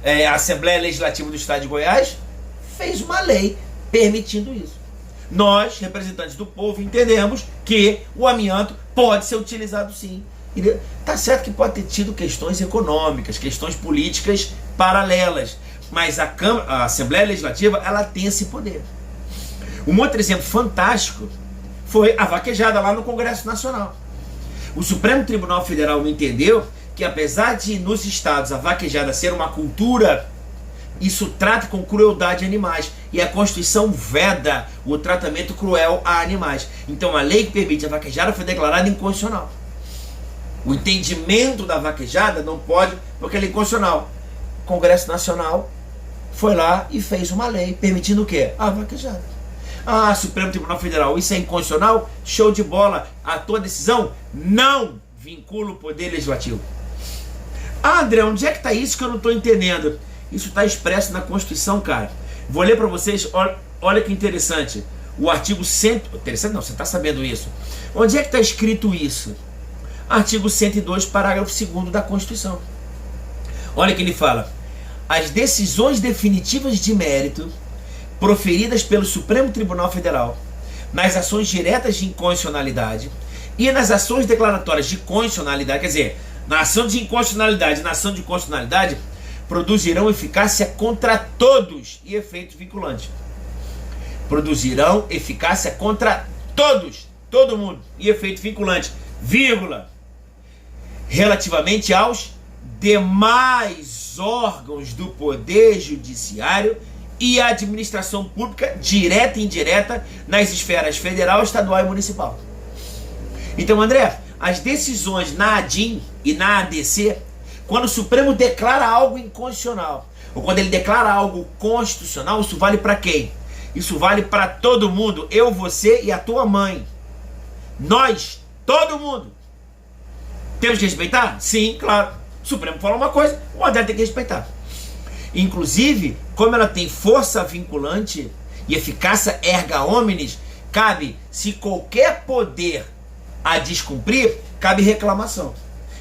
a Assembleia Legislativa do Estado de Goiás? Fez uma lei permitindo isso. Nós, representantes do povo, entendemos que o amianto pode ser utilizado sim. Tá certo que pode ter tido questões econômicas, questões políticas paralelas, mas a Assembleia Legislativa, ela tem esse poder. Um outro exemplo fantástico foi a vaquejada lá no Congresso Nacional. O Supremo Tribunal Federal entendeu que, apesar de nos estados a vaquejada ser uma cultura, isso trata com crueldade animais, e a Constituição veda o tratamento cruel a animais. Então a lei que permite a vaquejada foi declarada inconstitucional. O entendimento da vaquejada não pode, porque ela é inconstitucional. O Congresso Nacional foi lá e fez uma lei permitindo o quê? A vaquejada. Ah, Supremo Tribunal Federal, isso é inconstitucional? Show de bola. A tua decisão não vincula o Poder Legislativo. Ah, André, onde é que está isso que eu não estou entendendo? Isso está expresso na Constituição, cara. Vou ler para vocês, olha que interessante. O artigo 100... Interessante não, você está sabendo isso. Onde é que está escrito isso? Artigo 102, parágrafo 2º da Constituição. Olha que ele fala: as decisões definitivas de mérito proferidas pelo Supremo Tribunal Federal nas ações diretas de inconstitucionalidade e nas ações declaratórias de constitucionalidade, quer dizer, na ação de inconstitucionalidade e na ação de constitucionalidade, produzirão eficácia contra todos e efeitos vinculantes. Produzirão eficácia contra todos, todo mundo, e efeito vinculante, vírgula, relativamente aos demais órgãos do Poder Judiciário e administração pública, direta e indireta, nas esferas federal, estadual e municipal. Então, André, as decisões na ADIM e na ADC, quando o Supremo declara algo inconstitucional, ou quando ele declara algo constitucional, isso vale para quem? Isso vale para todo mundo, eu, você e a tua mãe. Nós, todo mundo. Temos que respeitar? Sim, claro. O Supremo fala uma coisa, o André tem que respeitar. Inclusive, como ela tem força vinculante e eficácia erga omnes, cabe, se qualquer poder a descumprir, cabe reclamação.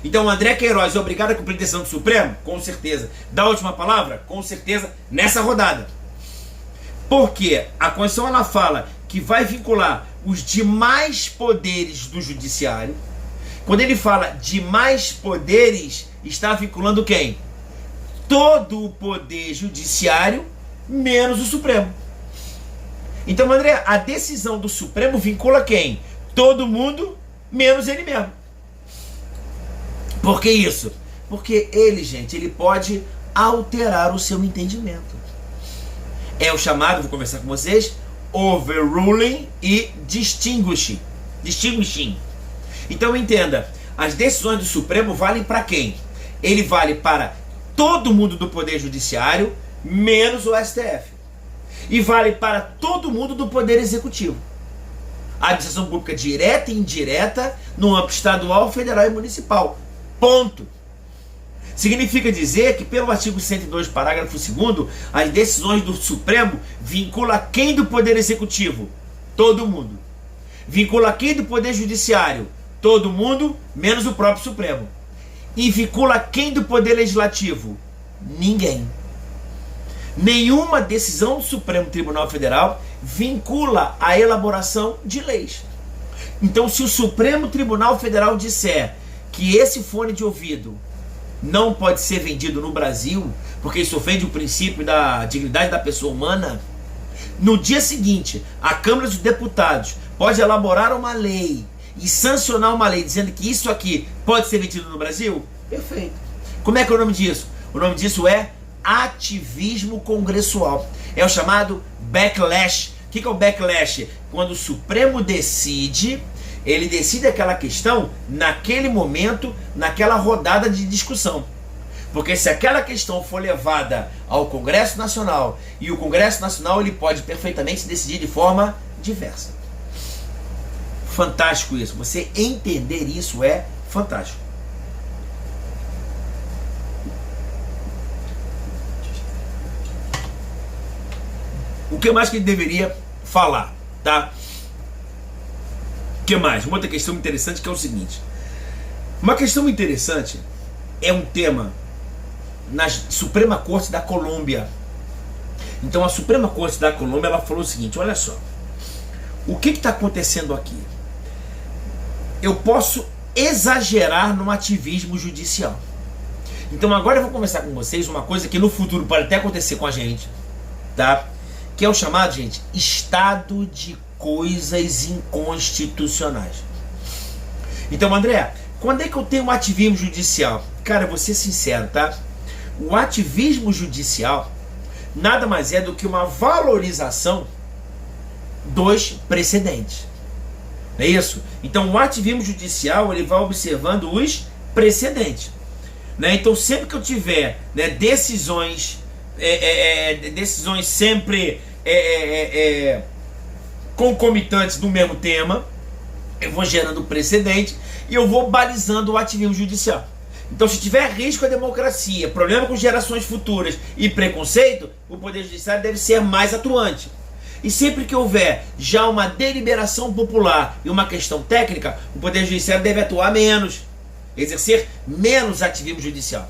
Então, André Queiroz é obrigado a cumprir a decisão do Supremo? Com certeza. Da última palavra? Com certeza, nessa rodada. Porque a Constituição ela fala que vai vincular os demais poderes do Judiciário. Quando ele fala demais poderes, está vinculando quem? Todo o Poder Judiciário, menos o Supremo. Então, André, a decisão do Supremo vincula quem? Todo mundo, menos ele mesmo. Por que isso? Porque ele, gente, ele pode alterar o seu entendimento. É o chamado, vou conversar com vocês, overruling e distinguishing. Então entenda, as decisões do Supremo valem para quem? Ele vale para todo mundo do Poder Judiciário, menos o STF. E vale para todo mundo do Poder Executivo. A administração pública direta e indireta no âmbito estadual, federal e municipal. Ponto. Significa dizer que, pelo artigo 102, parágrafo 2º, as decisões do Supremo vincula quem do Poder Executivo? Todo mundo. Vincula quem do Poder Judiciário? Todo mundo, menos o próprio Supremo. E vincula quem do Poder Legislativo? Ninguém. Nenhuma decisão do Supremo Tribunal Federal vincula a elaboração de leis. Então, se o Supremo Tribunal Federal disser que esse fone de ouvido não pode ser vendido no Brasil, porque isso ofende o princípio da dignidade da pessoa humana, no dia seguinte, a Câmara dos Deputados pode elaborar uma lei e sancionar uma lei dizendo que isso aqui pode ser vendido no Brasil? Perfeito. Como é que é o nome disso? O nome disso é ativismo congressual. É o chamado backlash. O que é o backlash? Quando o Supremo decide, ele decide aquela questão naquele momento, naquela rodada de discussão. Porque se aquela questão for levada ao Congresso Nacional, e o Congresso Nacional ele pode perfeitamente decidir de forma diversa. Fantástico isso. Você entender isso é fantástico. O que mais que ele deveria falar, tá? O que mais? Uma outra questão interessante que é o seguinte. Uma questão interessante é um tema na Suprema Corte da Colômbia. Então a Suprema Corte da Colômbia ela falou o seguinte, olha só. O que está acontecendo aqui? Eu posso exagerar no ativismo judicial. Então agora eu vou conversar com vocês uma coisa que no futuro pode até acontecer com a gente, tá? Que é o chamado, gente, estado de coisas inconstitucionais. Então, André, quando é que eu tenho um ativismo judicial? Cara, eu vou ser sincero, tá? O ativismo judicial nada mais é do que uma valorização dos precedentes. Não é isso? Então, o ativismo judicial ele vai observando os precedentes. Né? Então, sempre que eu tiver, né, decisões sempre concomitantes do mesmo tema, eu vou gerando precedente e eu vou balizando o ativismo judicial. Então, se tiver risco à democracia, problema com gerações futuras e preconceito, o Poder Judiciário deve ser mais atuante. E sempre que houver já uma deliberação popular e uma questão técnica, o Poder Judiciário deve atuar menos, exercer menos ativismo judicial.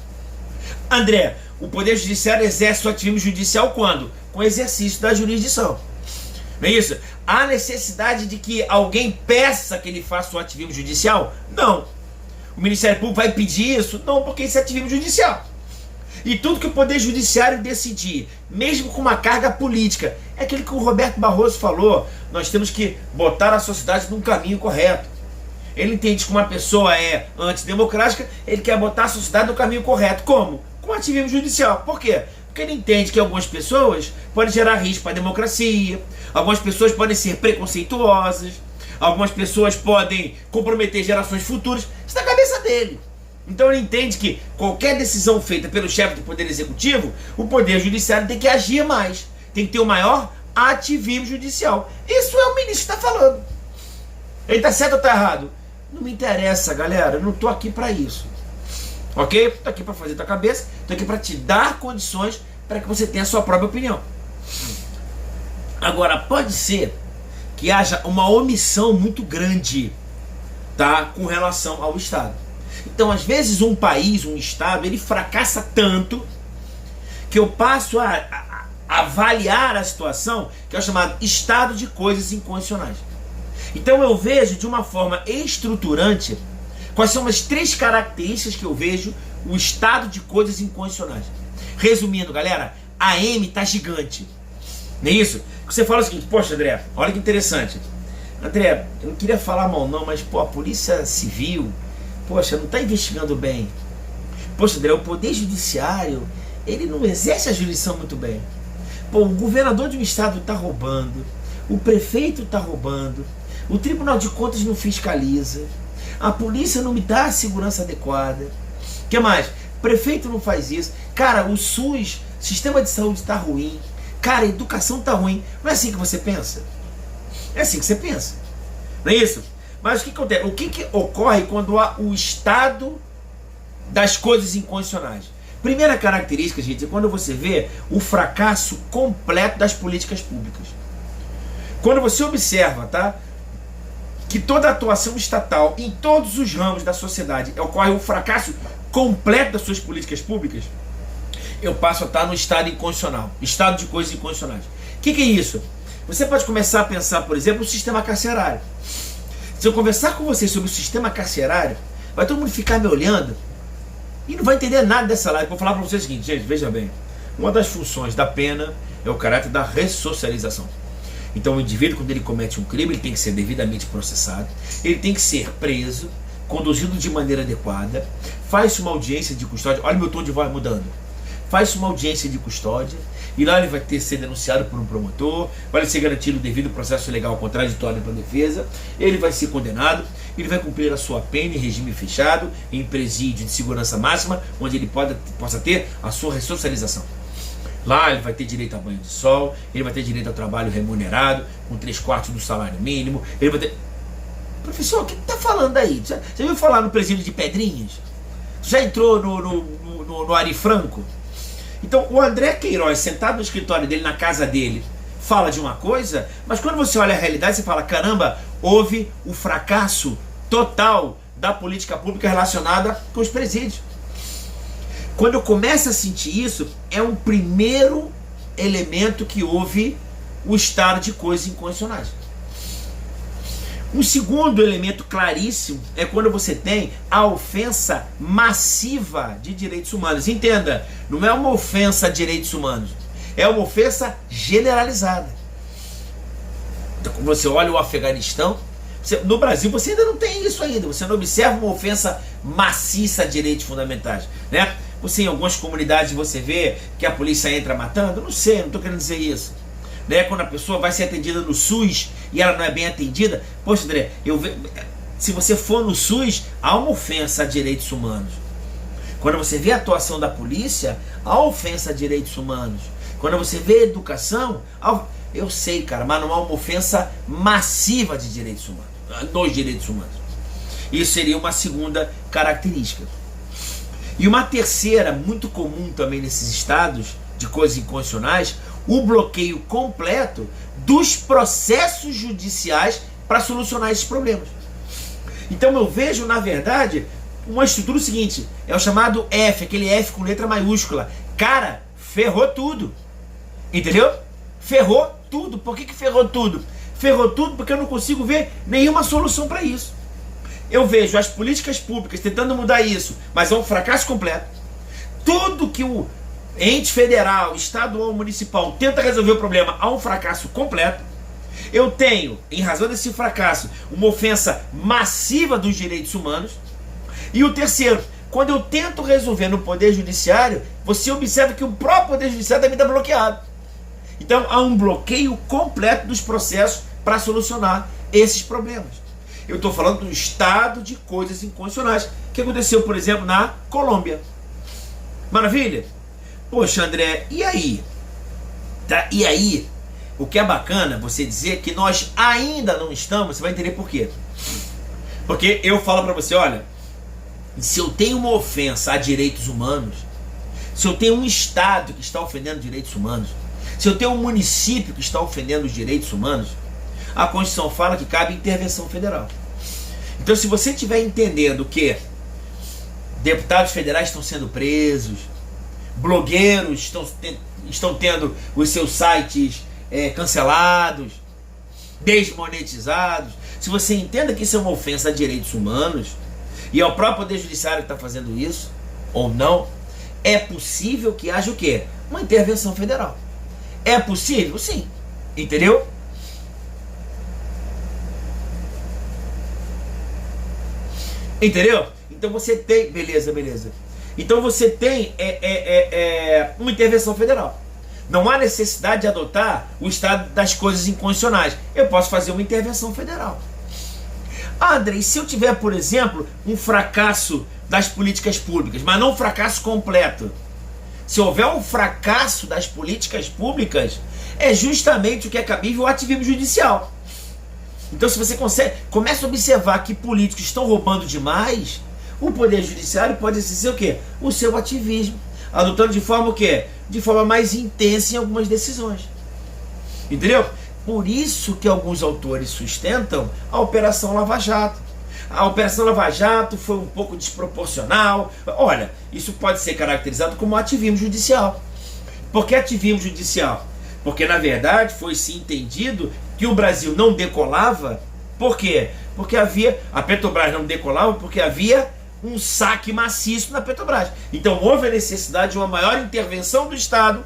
André, o Poder Judiciário exerce o ativismo judicial quando? Com o exercício da jurisdição. Não é isso? Há necessidade de que alguém peça que ele faça o ativismo judicial? Não. O Ministério Público vai pedir isso? Não, porque isso é ativismo judicial. E tudo que o Poder Judiciário decidir, mesmo com uma carga política, é aquilo que o Roberto Barroso falou, nós temos que botar a sociedade num caminho correto. Ele entende que uma pessoa é antidemocrática, ele quer botar a sociedade no caminho correto. Como? Com ativismo judicial. Por quê? Porque ele entende que algumas pessoas podem gerar risco para a democracia, algumas pessoas podem ser preconceituosas, algumas pessoas podem comprometer gerações futuras. Isso é na cabeça dele. Então ele entende que qualquer decisão feita pelo chefe do Poder Executivo, o Poder Judiciário tem que agir mais, tem que ter o maior ativismo judicial. Isso é o ministro que está falando. Ele está certo ou está errado? Não me interessa, galera, eu não estou aqui para isso. Ok? Estou aqui para fazer tua cabeça, estou aqui para te dar condições para que você tenha a sua própria opinião. Agora, pode ser que haja uma omissão muito grande, tá, com relação ao Estado. Então, às vezes, um país, um Estado, ele fracassa tanto que eu passo a avaliar a situação, que é o chamado estado de coisas inconstitucionais. Então, eu vejo de uma forma estruturante quais são as 3 características que eu vejo o estado de coisas inconstitucionais. Resumindo, galera, a M tá gigante. Não é isso? Você fala o seguinte, poxa, André, olha que interessante. André, eu não queria falar mal não, mas pô, a Polícia Civil, poxa, não está investigando bem. Poxa, André, o Poder Judiciário, ele não exerce a jurisdição muito bem. Pô, o governador de um estado está roubando, o prefeito está roubando, o Tribunal de Contas não fiscaliza, a polícia não me dá a segurança adequada. O que mais? Prefeito não faz isso. Cara, o SUS, sistema de saúde está ruim. Cara, a educação está ruim. Não é assim que você pensa? É assim que você pensa. Não é isso? Mas o que acontece? O que ocorre quando há o estado das coisas inconstitucionais? Primeira característica, gente, é quando você vê o fracasso completo das políticas públicas. Quando você observa, tá, que toda a atuação estatal em todos os ramos da sociedade ocorre um fracasso completo das suas políticas públicas, eu passo a estar no estado inconstitucional, estado de coisas inconstitucionais. O que é isso? Você pode começar a pensar, por exemplo, no sistema carcerário. Se eu conversar com você sobre o sistema carcerário, vai todo mundo ficar me olhando e não vai entender nada dessa live. Vou falar para vocês o seguinte, gente, veja bem. Uma das funções da pena é o caráter da ressocialização. Então o indivíduo, quando ele comete um crime, ele tem que ser devidamente processado, ele tem que ser preso, conduzido de maneira adequada, faz-se uma audiência de custódia, olha meu tom de voz mudando, faz-se uma audiência de custódia, e lá ele vai ter que ser denunciado por um promotor, vai ser garantido o devido processo legal contraditório para a defesa, ele vai ser condenado, ele vai cumprir a sua pena em regime fechado, em presídio de segurança máxima, onde ele possa ter a sua ressocialização. Lá ele vai ter direito a banho de sol, ele vai ter direito ao trabalho remunerado, com 3/4 do salário mínimo, ele vai ter... Professor, o que está falando aí? Você viu falar no presídio de Pedrinhas? Já entrou no Ari Franco? Então o André Queiroz, sentado no escritório dele, na casa dele, fala de uma coisa, mas quando você olha a realidade, você fala, caramba, houve o fracasso total da política pública relacionada com os presídios. Quando eu começo a sentir isso, é um primeiro elemento que houve o estado de coisas inconstitucionais. Um segundo elemento claríssimo é quando você tem a ofensa massiva de direitos humanos. Entenda, não é uma ofensa a direitos humanos, é uma ofensa generalizada. Então, quando você olha o Afeganistão, no Brasil você ainda não tem isso ainda, você não observa uma ofensa maciça a direitos fundamentais, né? Você em algumas comunidades você vê que a polícia entra matando, não sei, não estou querendo dizer isso. Né? Quando a pessoa vai ser atendida no SUS e ela não é bem atendida, poxa André, se você for no SUS, há uma ofensa a direitos humanos. Quando você vê a atuação da polícia, há ofensa a direitos humanos. Quando você vê a educação, eu sei, cara, mas não há uma ofensa massiva de direitos humanos, dos direitos humanos. Isso seria uma segunda característica. E uma terceira, muito comum também nesses estados de coisas inconstitucionais, o bloqueio completo dos processos judiciais para solucionar esses problemas. Então eu vejo, na verdade, uma estrutura seguinte, é o chamado F, aquele F com letra maiúscula. Cara, ferrou tudo. Entendeu? Ferrou tudo. Por que ferrou tudo? Ferrou tudo porque eu não consigo ver nenhuma solução para isso. Eu vejo as políticas públicas tentando mudar isso, mas é um fracasso completo. Tudo que o ente federal, estadual, municipal tenta resolver o problema, há um fracasso completo. Eu tenho, em razão desse fracasso, uma ofensa massiva dos direitos humanos. E o terceiro, quando eu tento resolver no Poder Judiciário, você observa que o próprio Poder Judiciário também está bloqueado. Então há um bloqueio completo dos processos para solucionar esses problemas. Eu estou falando do estado de coisas inconstitucionais que aconteceu, por exemplo, na Colômbia. Maravilha? Poxa, André, e aí? Tá? E aí? O que é bacana você dizer que nós ainda não estamos, você vai entender por quê. Porque eu falo para você, olha, se eu tenho uma ofensa a direitos humanos, se eu tenho um estado que está ofendendo direitos humanos, se eu tenho um município que está ofendendo os direitos humanos, a Constituição fala que cabe intervenção federal. Então, se você estiver entendendo que deputados federais estão sendo presos, blogueiros estão tendo os seus sites cancelados, desmonetizados, se você entenda que isso é uma ofensa a direitos humanos, e é o próprio Poder Judiciário que está fazendo isso, ou não, é possível que haja o quê? Uma intervenção federal. É possível? Sim. Entendeu? Entendeu? Então você tem... Beleza. Então você tem uma intervenção federal. Não há necessidade de adotar o estado das coisas inconstitucionais. Eu posso fazer uma intervenção federal. André, e se eu tiver, por exemplo, um fracasso das políticas públicas, mas não um fracasso completo? Se houver um fracasso das políticas públicas, é justamente o que é cabível o ativismo judicial. Então, se você começa a observar que políticos estão roubando demais, o Poder Judiciário pode exercer o quê? O seu ativismo, adotando de forma o quê? De forma mais intensa em algumas decisões. Entendeu? Por isso que alguns autores sustentam a Operação Lava Jato. A Operação Lava Jato foi um pouco desproporcional. Olha, isso pode ser caracterizado como ativismo judicial. Por que ativismo judicial? Porque, na verdade, foi se entendido que o Brasil não decolava. Por quê? Porque a Petrobras não decolava porque havia um saque maciço na Petrobras. Então houve a necessidade de uma maior intervenção do Estado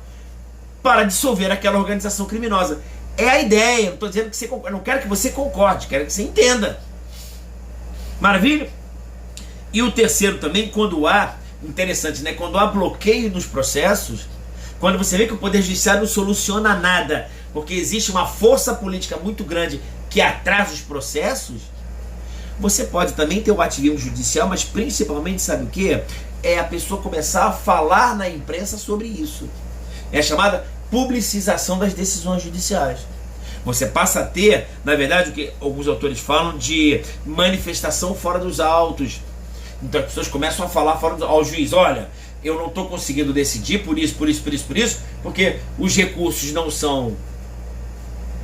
para dissolver aquela organização criminosa. É a ideia, não estou dizendo que você concorde, não quero que você concorde, quero que você entenda. Maravilha? E o terceiro também, quando há, interessante, né? Quando há bloqueio nos processos, quando você vê que o Poder Judiciário não soluciona nada, porque existe uma força política muito grande que atrasa os processos, você pode também ter o ativismo judicial, mas principalmente, sabe o que? É a pessoa começar a falar na imprensa sobre isso. É a chamada publicização das decisões judiciais. Você passa a ter, na verdade, o que alguns autores falam de manifestação fora dos autos. Então as pessoas começam a falar fora ao juiz, olha, eu não estou conseguindo decidir por isso, porque os recursos não são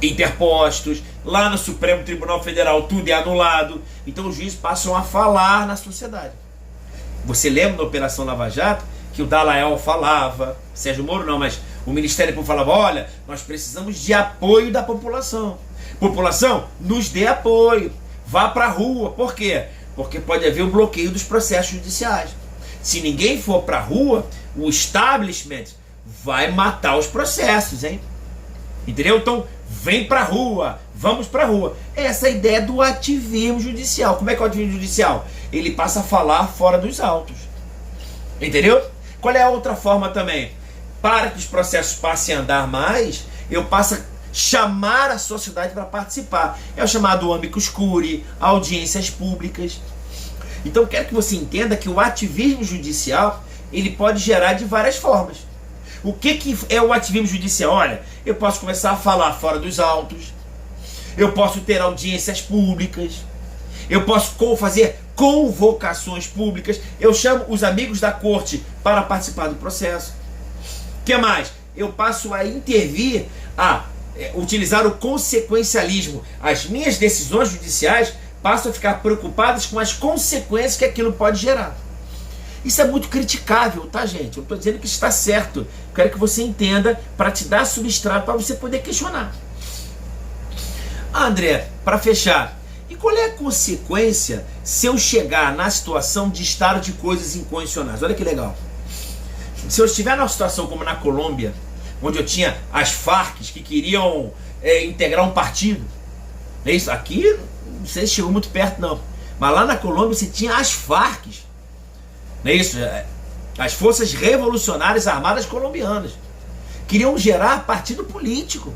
interpostos, lá no Supremo Tribunal Federal tudo é anulado, então os juízes passam a falar na sociedade. Você lembra da Operação Lava Jato, que o Dallagnol falava, Sérgio Moro não, mas o Ministério Público falava, olha, nós precisamos de apoio da população. População, nos dê apoio, vá para a rua. Por quê? Porque pode haver o bloqueio dos processos judiciais. Se ninguém for para a rua, o establishment vai matar os processos, hein? Entendeu? Então, vem para a rua, vamos para a rua. Essa é a ideia do ativismo judicial. Como é que é o ativismo judicial? Ele passa a falar fora dos autos. Entendeu? Qual é a outra forma também? Para que os processos passem a andar mais, eu passo a chamar a sociedade para participar. É o chamado amicus curiae, audiências públicas. Então quero que você entenda que o ativismo judicial, ele pode gerar de várias formas. O que é o ativismo judicial? Olha, eu posso começar a falar fora dos autos, eu posso ter audiências públicas, eu posso fazer convocações públicas, eu chamo os amigos da corte para participar do processo. O que mais? Eu passo a intervir, a utilizar o consequencialismo. As minhas decisões judiciais passam a ficar preocupadas com as consequências que aquilo pode gerar. Isso é muito criticável, tá, gente? Eu estou dizendo que está certo. Eu quero que você entenda para te dar substrato para você poder questionar. André, para fechar, e qual é a consequência se eu chegar na situação de estado de coisas incondicionais? Olha que legal. Se eu estiver numa situação como na Colômbia, onde eu tinha as Farc que queriam integrar um partido, é isso? Aqui não sei se chegou muito perto não, mas lá na Colômbia você tinha as Farc, não é isso? As Forças Revolucionárias Armadas Colombianas queriam gerar partido político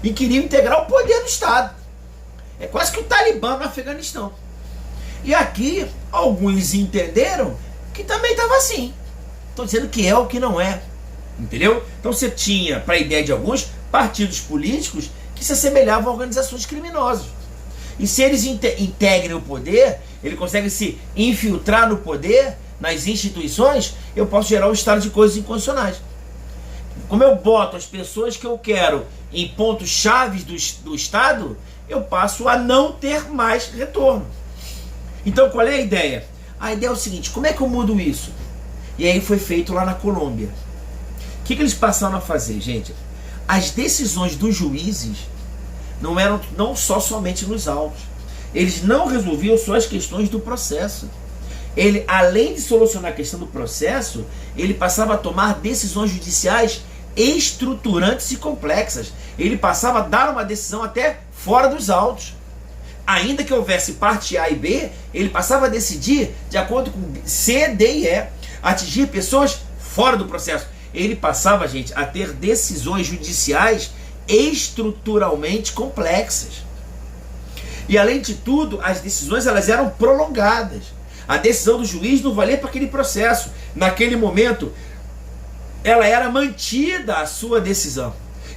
e queriam integrar o poder do Estado. É quase que o Talibã no Afeganistão. E aqui alguns entenderam que também estava assim. Estou dizendo que é o que não é. Entendeu? Então você tinha, para a ideia de alguns, partidos políticos que se assemelhavam a organizações criminosas. E se eles integrem o poder, ele consegue se infiltrar no poder, nas instituições, eu posso gerar um estado de coisas incondicionais. Como eu boto as pessoas que eu quero em pontos chaves do Estado, eu passo a não ter mais retorno. Então qual é a ideia? A ideia é o seguinte, como é que eu mudo isso? E aí foi feito lá na Colômbia. O que eles passaram a fazer, gente? As decisões dos juízes não eram somente nos autos. Eles não resolviam só as questões do processo. Ele, além de solucionar a questão do processo, ele passava a tomar decisões judiciais estruturantes e complexas. Ele passava a dar uma decisão até fora dos autos. Ainda que houvesse parte A e B, ele passava a decidir de acordo com C, D e E, atingir pessoas fora do processo. Ele passava, gente, a ter decisões judiciais estruturalmente complexas. E além de tudo, as decisões elas eram prolongadas. A decisão do juiz não valia para aquele processo. Naquele momento, ela era mantida a sua decisão.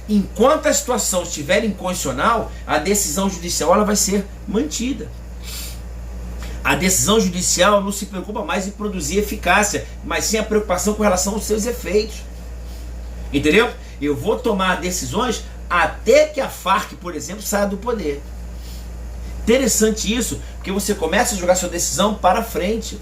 Enquanto a situação estiver incondicional, a decisão judicial ela vai ser mantida. A decisão judicial não se preocupa mais em produzir eficácia, mas sim a preocupação com relação aos seus efeitos. Entendeu? Eu vou tomar decisões até que a Farc, por exemplo, saia do poder. Interessante isso, porque você começa a jogar sua decisão para frente.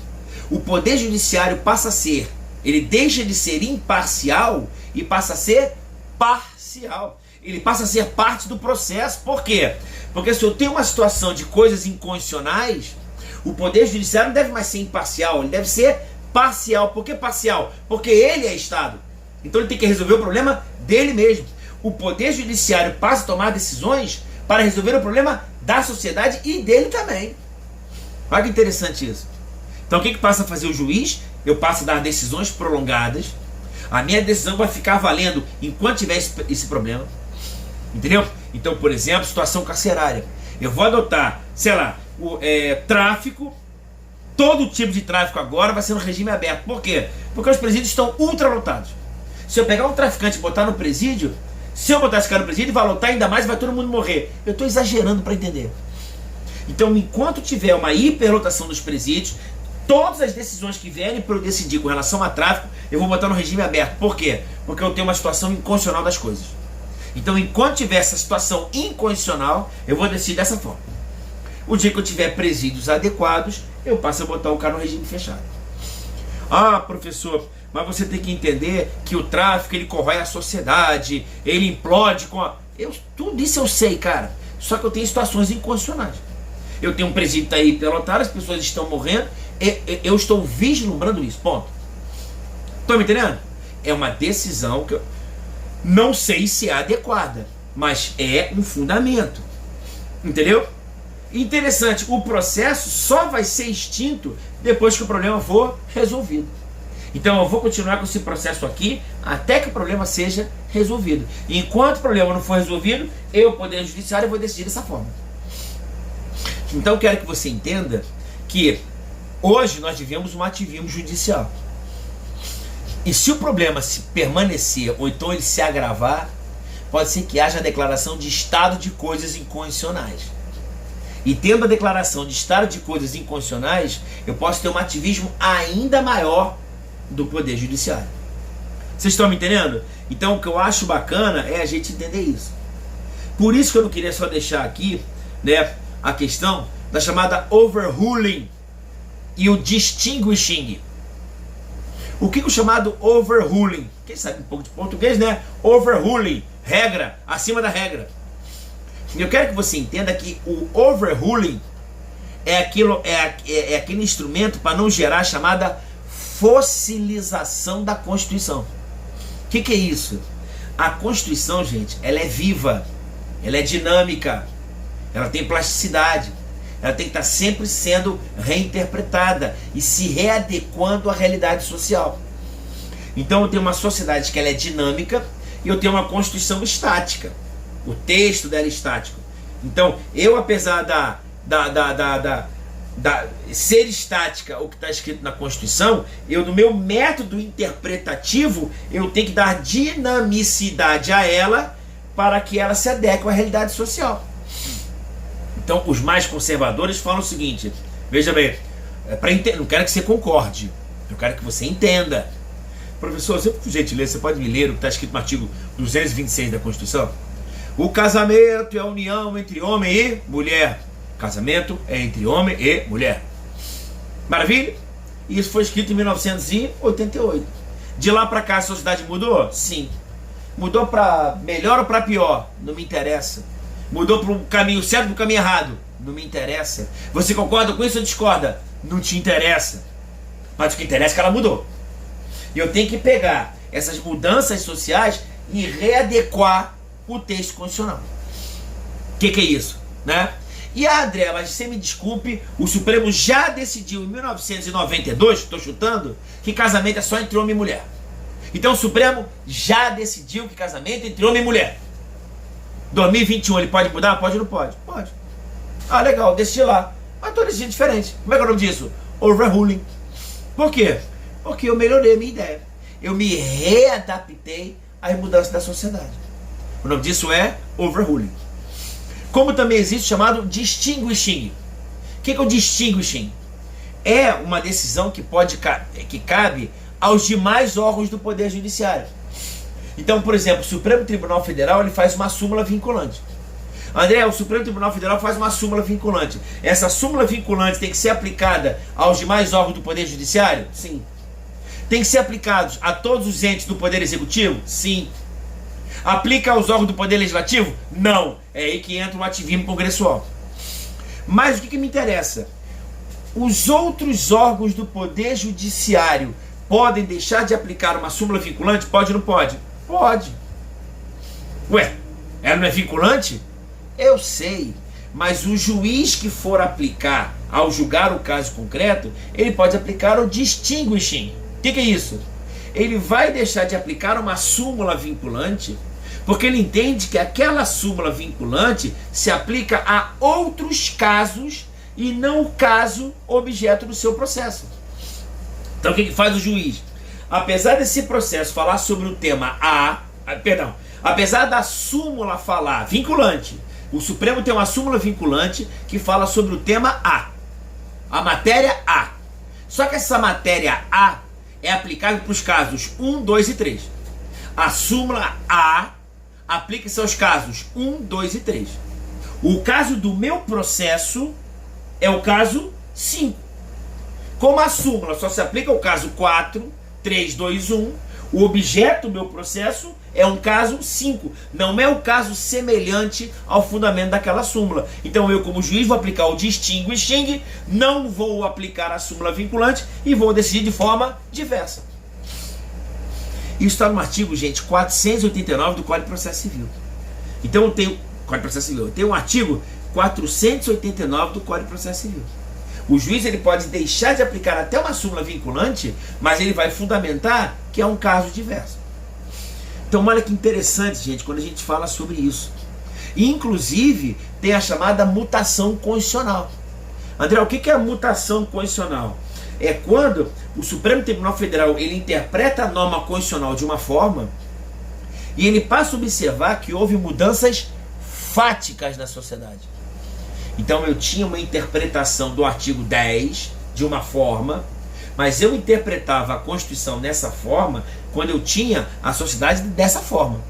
O poder judiciário passa a ser, ele deixa de ser imparcial e passa a ser parcial. Ele passa a ser parte do processo. Por quê? Porque se eu tenho uma situação de coisas incondicionais, o poder judiciário não deve mais ser imparcial, ele deve ser parcial. Por que parcial? Porque ele é Estado. Então ele tem que resolver o problema dele mesmo. o Poder Judiciário passa a tomar decisões para resolver o problema da sociedade e dele também. Olha que interessante isso. Então o que passa a fazer o juiz? Eu passo a dar decisões prolongadas. A minha decisão vai ficar valendo enquanto tiver esse problema. Entendeu? Então, por exemplo, situação carcerária. Eu vou adotar, sei lá, tráfico. Todo tipo de tráfico agora vai ser no regime aberto. Por quê? Porque os presídios estão ultralotados. Se eu pegar um traficante e botar no presídio, se eu botar esse cara no presídio, vai lotar ainda mais e vai todo mundo morrer. Eu estou exagerando para entender. Então, enquanto tiver uma hiperlotação dos presídios, todas as decisões que vierem para eu decidir com relação a tráfico, eu vou botar no regime aberto. Por quê? Porque eu tenho uma situação inconstitucional das coisas. Então, enquanto tiver essa situação inconstitucional, eu vou decidir dessa forma. O dia que eu tiver presídios adequados, eu passo a botar o cara no regime fechado. Ah, professor, mas você tem que entender que o tráfico, ele corrói a sociedade, ele implode com a... Tudo isso eu sei, cara. Só que eu tenho situações inconstitucionais. Eu tenho um presídio que está aí pelotado, as pessoas estão morrendo, eu estou vislumbrando isso, ponto. Estão me entendendo? É uma decisão que eu não sei se é adequada, mas é um fundamento. Entendeu? Interessante, o processo só vai ser extinto depois que o problema for resolvido. Então eu vou continuar com esse processo aqui até que o problema seja resolvido. Enquanto o problema não for resolvido, eu, Poder Judiciário, vou decidir dessa forma. Então eu quero que você entenda que hoje nós vivemos um ativismo judicial. E se o problema se permanecer ou então ele se agravar, pode ser que haja a declaração de estado de coisas inconstitucionais. E tendo a declaração de estado de coisas inconstitucionais, eu posso ter um ativismo ainda maior do Poder Judiciário. Vocês estão me entendendo? Então o que eu acho bacana é a gente entender isso. Por isso que eu não queria só deixar aqui, né, a questão da chamada overruling e o distinguishing. O que é o chamado overruling? Quem sabe um pouco de português, né? Overruling, regra, acima da regra. Eu quero que você entenda que o overruling é aquele instrumento para não gerar a chamada fossilização da Constituição. O que é isso? A Constituição, gente, ela é viva, ela é dinâmica, ela tem plasticidade, ela tem que estar sempre sendo reinterpretada e se readequando à realidade social. Então eu tenho uma sociedade que ela é dinâmica e eu tenho uma Constituição estática. O texto dela é estático. Então eu, apesar ser estática o que está escrito na Constituição, eu, no meu método interpretativo, eu tenho que dar dinamicidade a ela para que ela se adeque à realidade social. Então os mais conservadores falam o seguinte: veja bem, não quero que você concorde, eu quero que você entenda. Professor, você, por gentileza, você pode me ler o que está escrito no artigo 226 da Constituição? O casamento é a união entre homem e mulher. Casamento é entre homem e mulher. Maravilha? Isso foi escrito em 1988. De lá para cá a sociedade mudou? Sim. Mudou para melhor ou para pior? Não me interessa. Mudou para o caminho certo ou para o caminho errado? Não me interessa. Você concorda com isso ou discorda? Não te interessa. Mas o que interessa é que ela mudou. E eu tenho que pegar essas mudanças sociais e readequar o texto constitucional. O que é isso? Né? E André, mas você me desculpe, o Supremo já decidiu em 1992, estou chutando, que casamento é só entre homem e mulher. Então o Supremo já decidiu que casamento é entre homem e mulher. 2021 ele pode mudar? Pode ou não pode? Pode. Ah, legal, decidi lá. Mas estou decidindo diferente. Como é que é o nome disso? Overruling. Por quê? Porque eu melhorei a minha ideia. Eu me readaptei às mudanças da sociedade. O nome disso é overruling. Como também existe o chamado distinguishing. O que é o distinguishing? É uma decisão que cabe aos demais órgãos do Poder Judiciário. Então, por exemplo, o Supremo Tribunal Federal ele faz uma súmula vinculante. André, o Supremo Tribunal Federal faz uma súmula vinculante. Essa súmula vinculante tem que ser aplicada aos demais órgãos do Poder Judiciário? Sim. Tem que ser aplicados a todos os entes do Poder Executivo? Sim. Aplica aos órgãos do Poder Legislativo? Não. É aí que entra o ativismo congressual. Mas o que me interessa? Os outros órgãos do Poder Judiciário podem deixar de aplicar uma súmula vinculante? Pode ou não pode? Pode. Ué, ela não é vinculante? Eu sei, mas o juiz que for aplicar ao julgar o caso concreto, ele pode aplicar o distinguishing. O que é isso? Ele vai deixar de aplicar uma súmula vinculante, porque ele entende que aquela súmula vinculante se aplica a outros casos e não o caso objeto do seu processo. Então o que faz o juiz? Apesar desse processo falar sobre o tema apesar da súmula falar vinculante, o Supremo tem uma súmula vinculante que fala sobre o tema a matéria A. Só que essa matéria A é aplicável para os casos 1, 2 e 3. A súmula A aplica-se aos casos 1, 2 e 3. O caso do meu processo é o caso 5. Como a súmula só se aplica ao caso 4, 3, 2, 1, o objeto do meu processo é um caso 5. Não é o caso semelhante ao fundamento daquela súmula. Então eu, como juiz, vou aplicar o distinguishing, não vou aplicar a súmula vinculante e vou decidir de forma diversa. Isso está no artigo, gente, 489 do Código de Processo Civil. Então eu tenho Código de Processo Civil. Eu tenho um artigo 489 do Código de Processo Civil. O juiz ele pode deixar de aplicar até uma súmula vinculante, mas ele vai fundamentar que é um caso diverso. Então olha que interessante, gente, quando a gente fala sobre isso. E, inclusive, tem a chamada mutação constitucional. André, o que é a mutação constitucional? É quando o Supremo Tribunal Federal ele interpreta a norma constitucional de uma forma e ele passa a observar que houve mudanças fáticas na sociedade. Então eu tinha uma interpretação do artigo 10 de uma forma, mas eu interpretava a Constituição dessa forma quando eu tinha a sociedade dessa forma.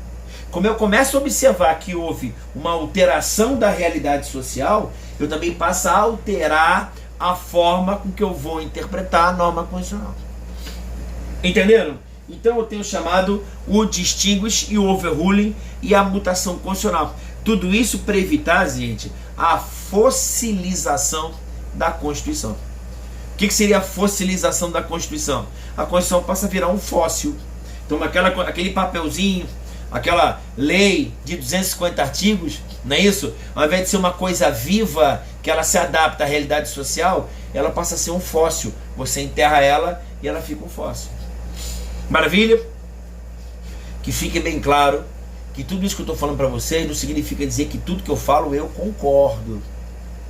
Como eu começo a observar que houve uma alteração da realidade social, eu também passo a alterar a forma com que eu vou interpretar a norma constitucional. Entenderam? Então eu tenho chamado o distinguish e o overruling e a mutação constitucional. Tudo isso para evitar, gente, a fossilização da Constituição. O que seria a fossilização da Constituição? A Constituição passa a virar um fóssil. Então aquele papelzinho, aquela lei de 250 artigos, não é isso? Ao invés de ser uma coisa viva, que ela se adapta à realidade social, ela passa a ser um fóssil. Você enterra ela e ela fica um fóssil. Maravilha? Que fique bem claro que tudo isso que eu estou falando para vocês não significa dizer que tudo que eu falo eu concordo.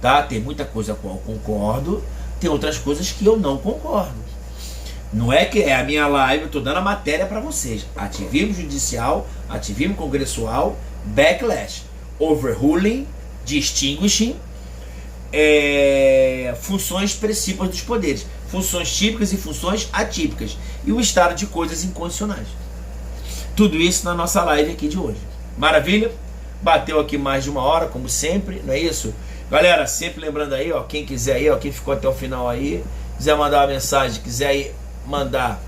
Tá? Tem muita coisa com a qual eu concordo, tem outras coisas que eu não concordo. Não é que é a minha live, eu estou dando a matéria para vocês. Ativismo judicial, ativismo congressual, backlash, overruling, distinguishing, funções expressivas dos poderes, funções típicas e funções atípicas, e o estado de coisas incondicionais. Tudo isso na nossa live aqui de hoje. Maravilha? Bateu aqui mais de uma hora, como sempre, não é isso? Galera, sempre lembrando aí, ó, quem quiser aí, ó, quem ficou até o final aí, quiser mandar uma mensagem, quiser aí mandar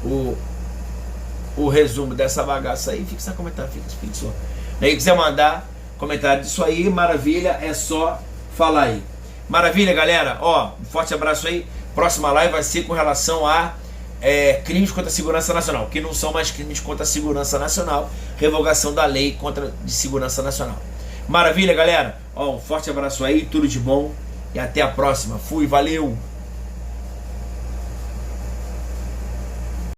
o resumo dessa bagaça aí, fixa comentário, fixa só. Aí quiser mandar comentário disso aí, maravilha, é só falar aí. Maravilha, galera, ó, um forte abraço aí. Próxima live vai ser com relação a crimes contra a segurança nacional, que não são mais crimes contra a segurança nacional, revogação da lei de segurança nacional. Maravilha, galera, ó, um forte abraço aí, tudo de bom e até a próxima. Fui, valeu!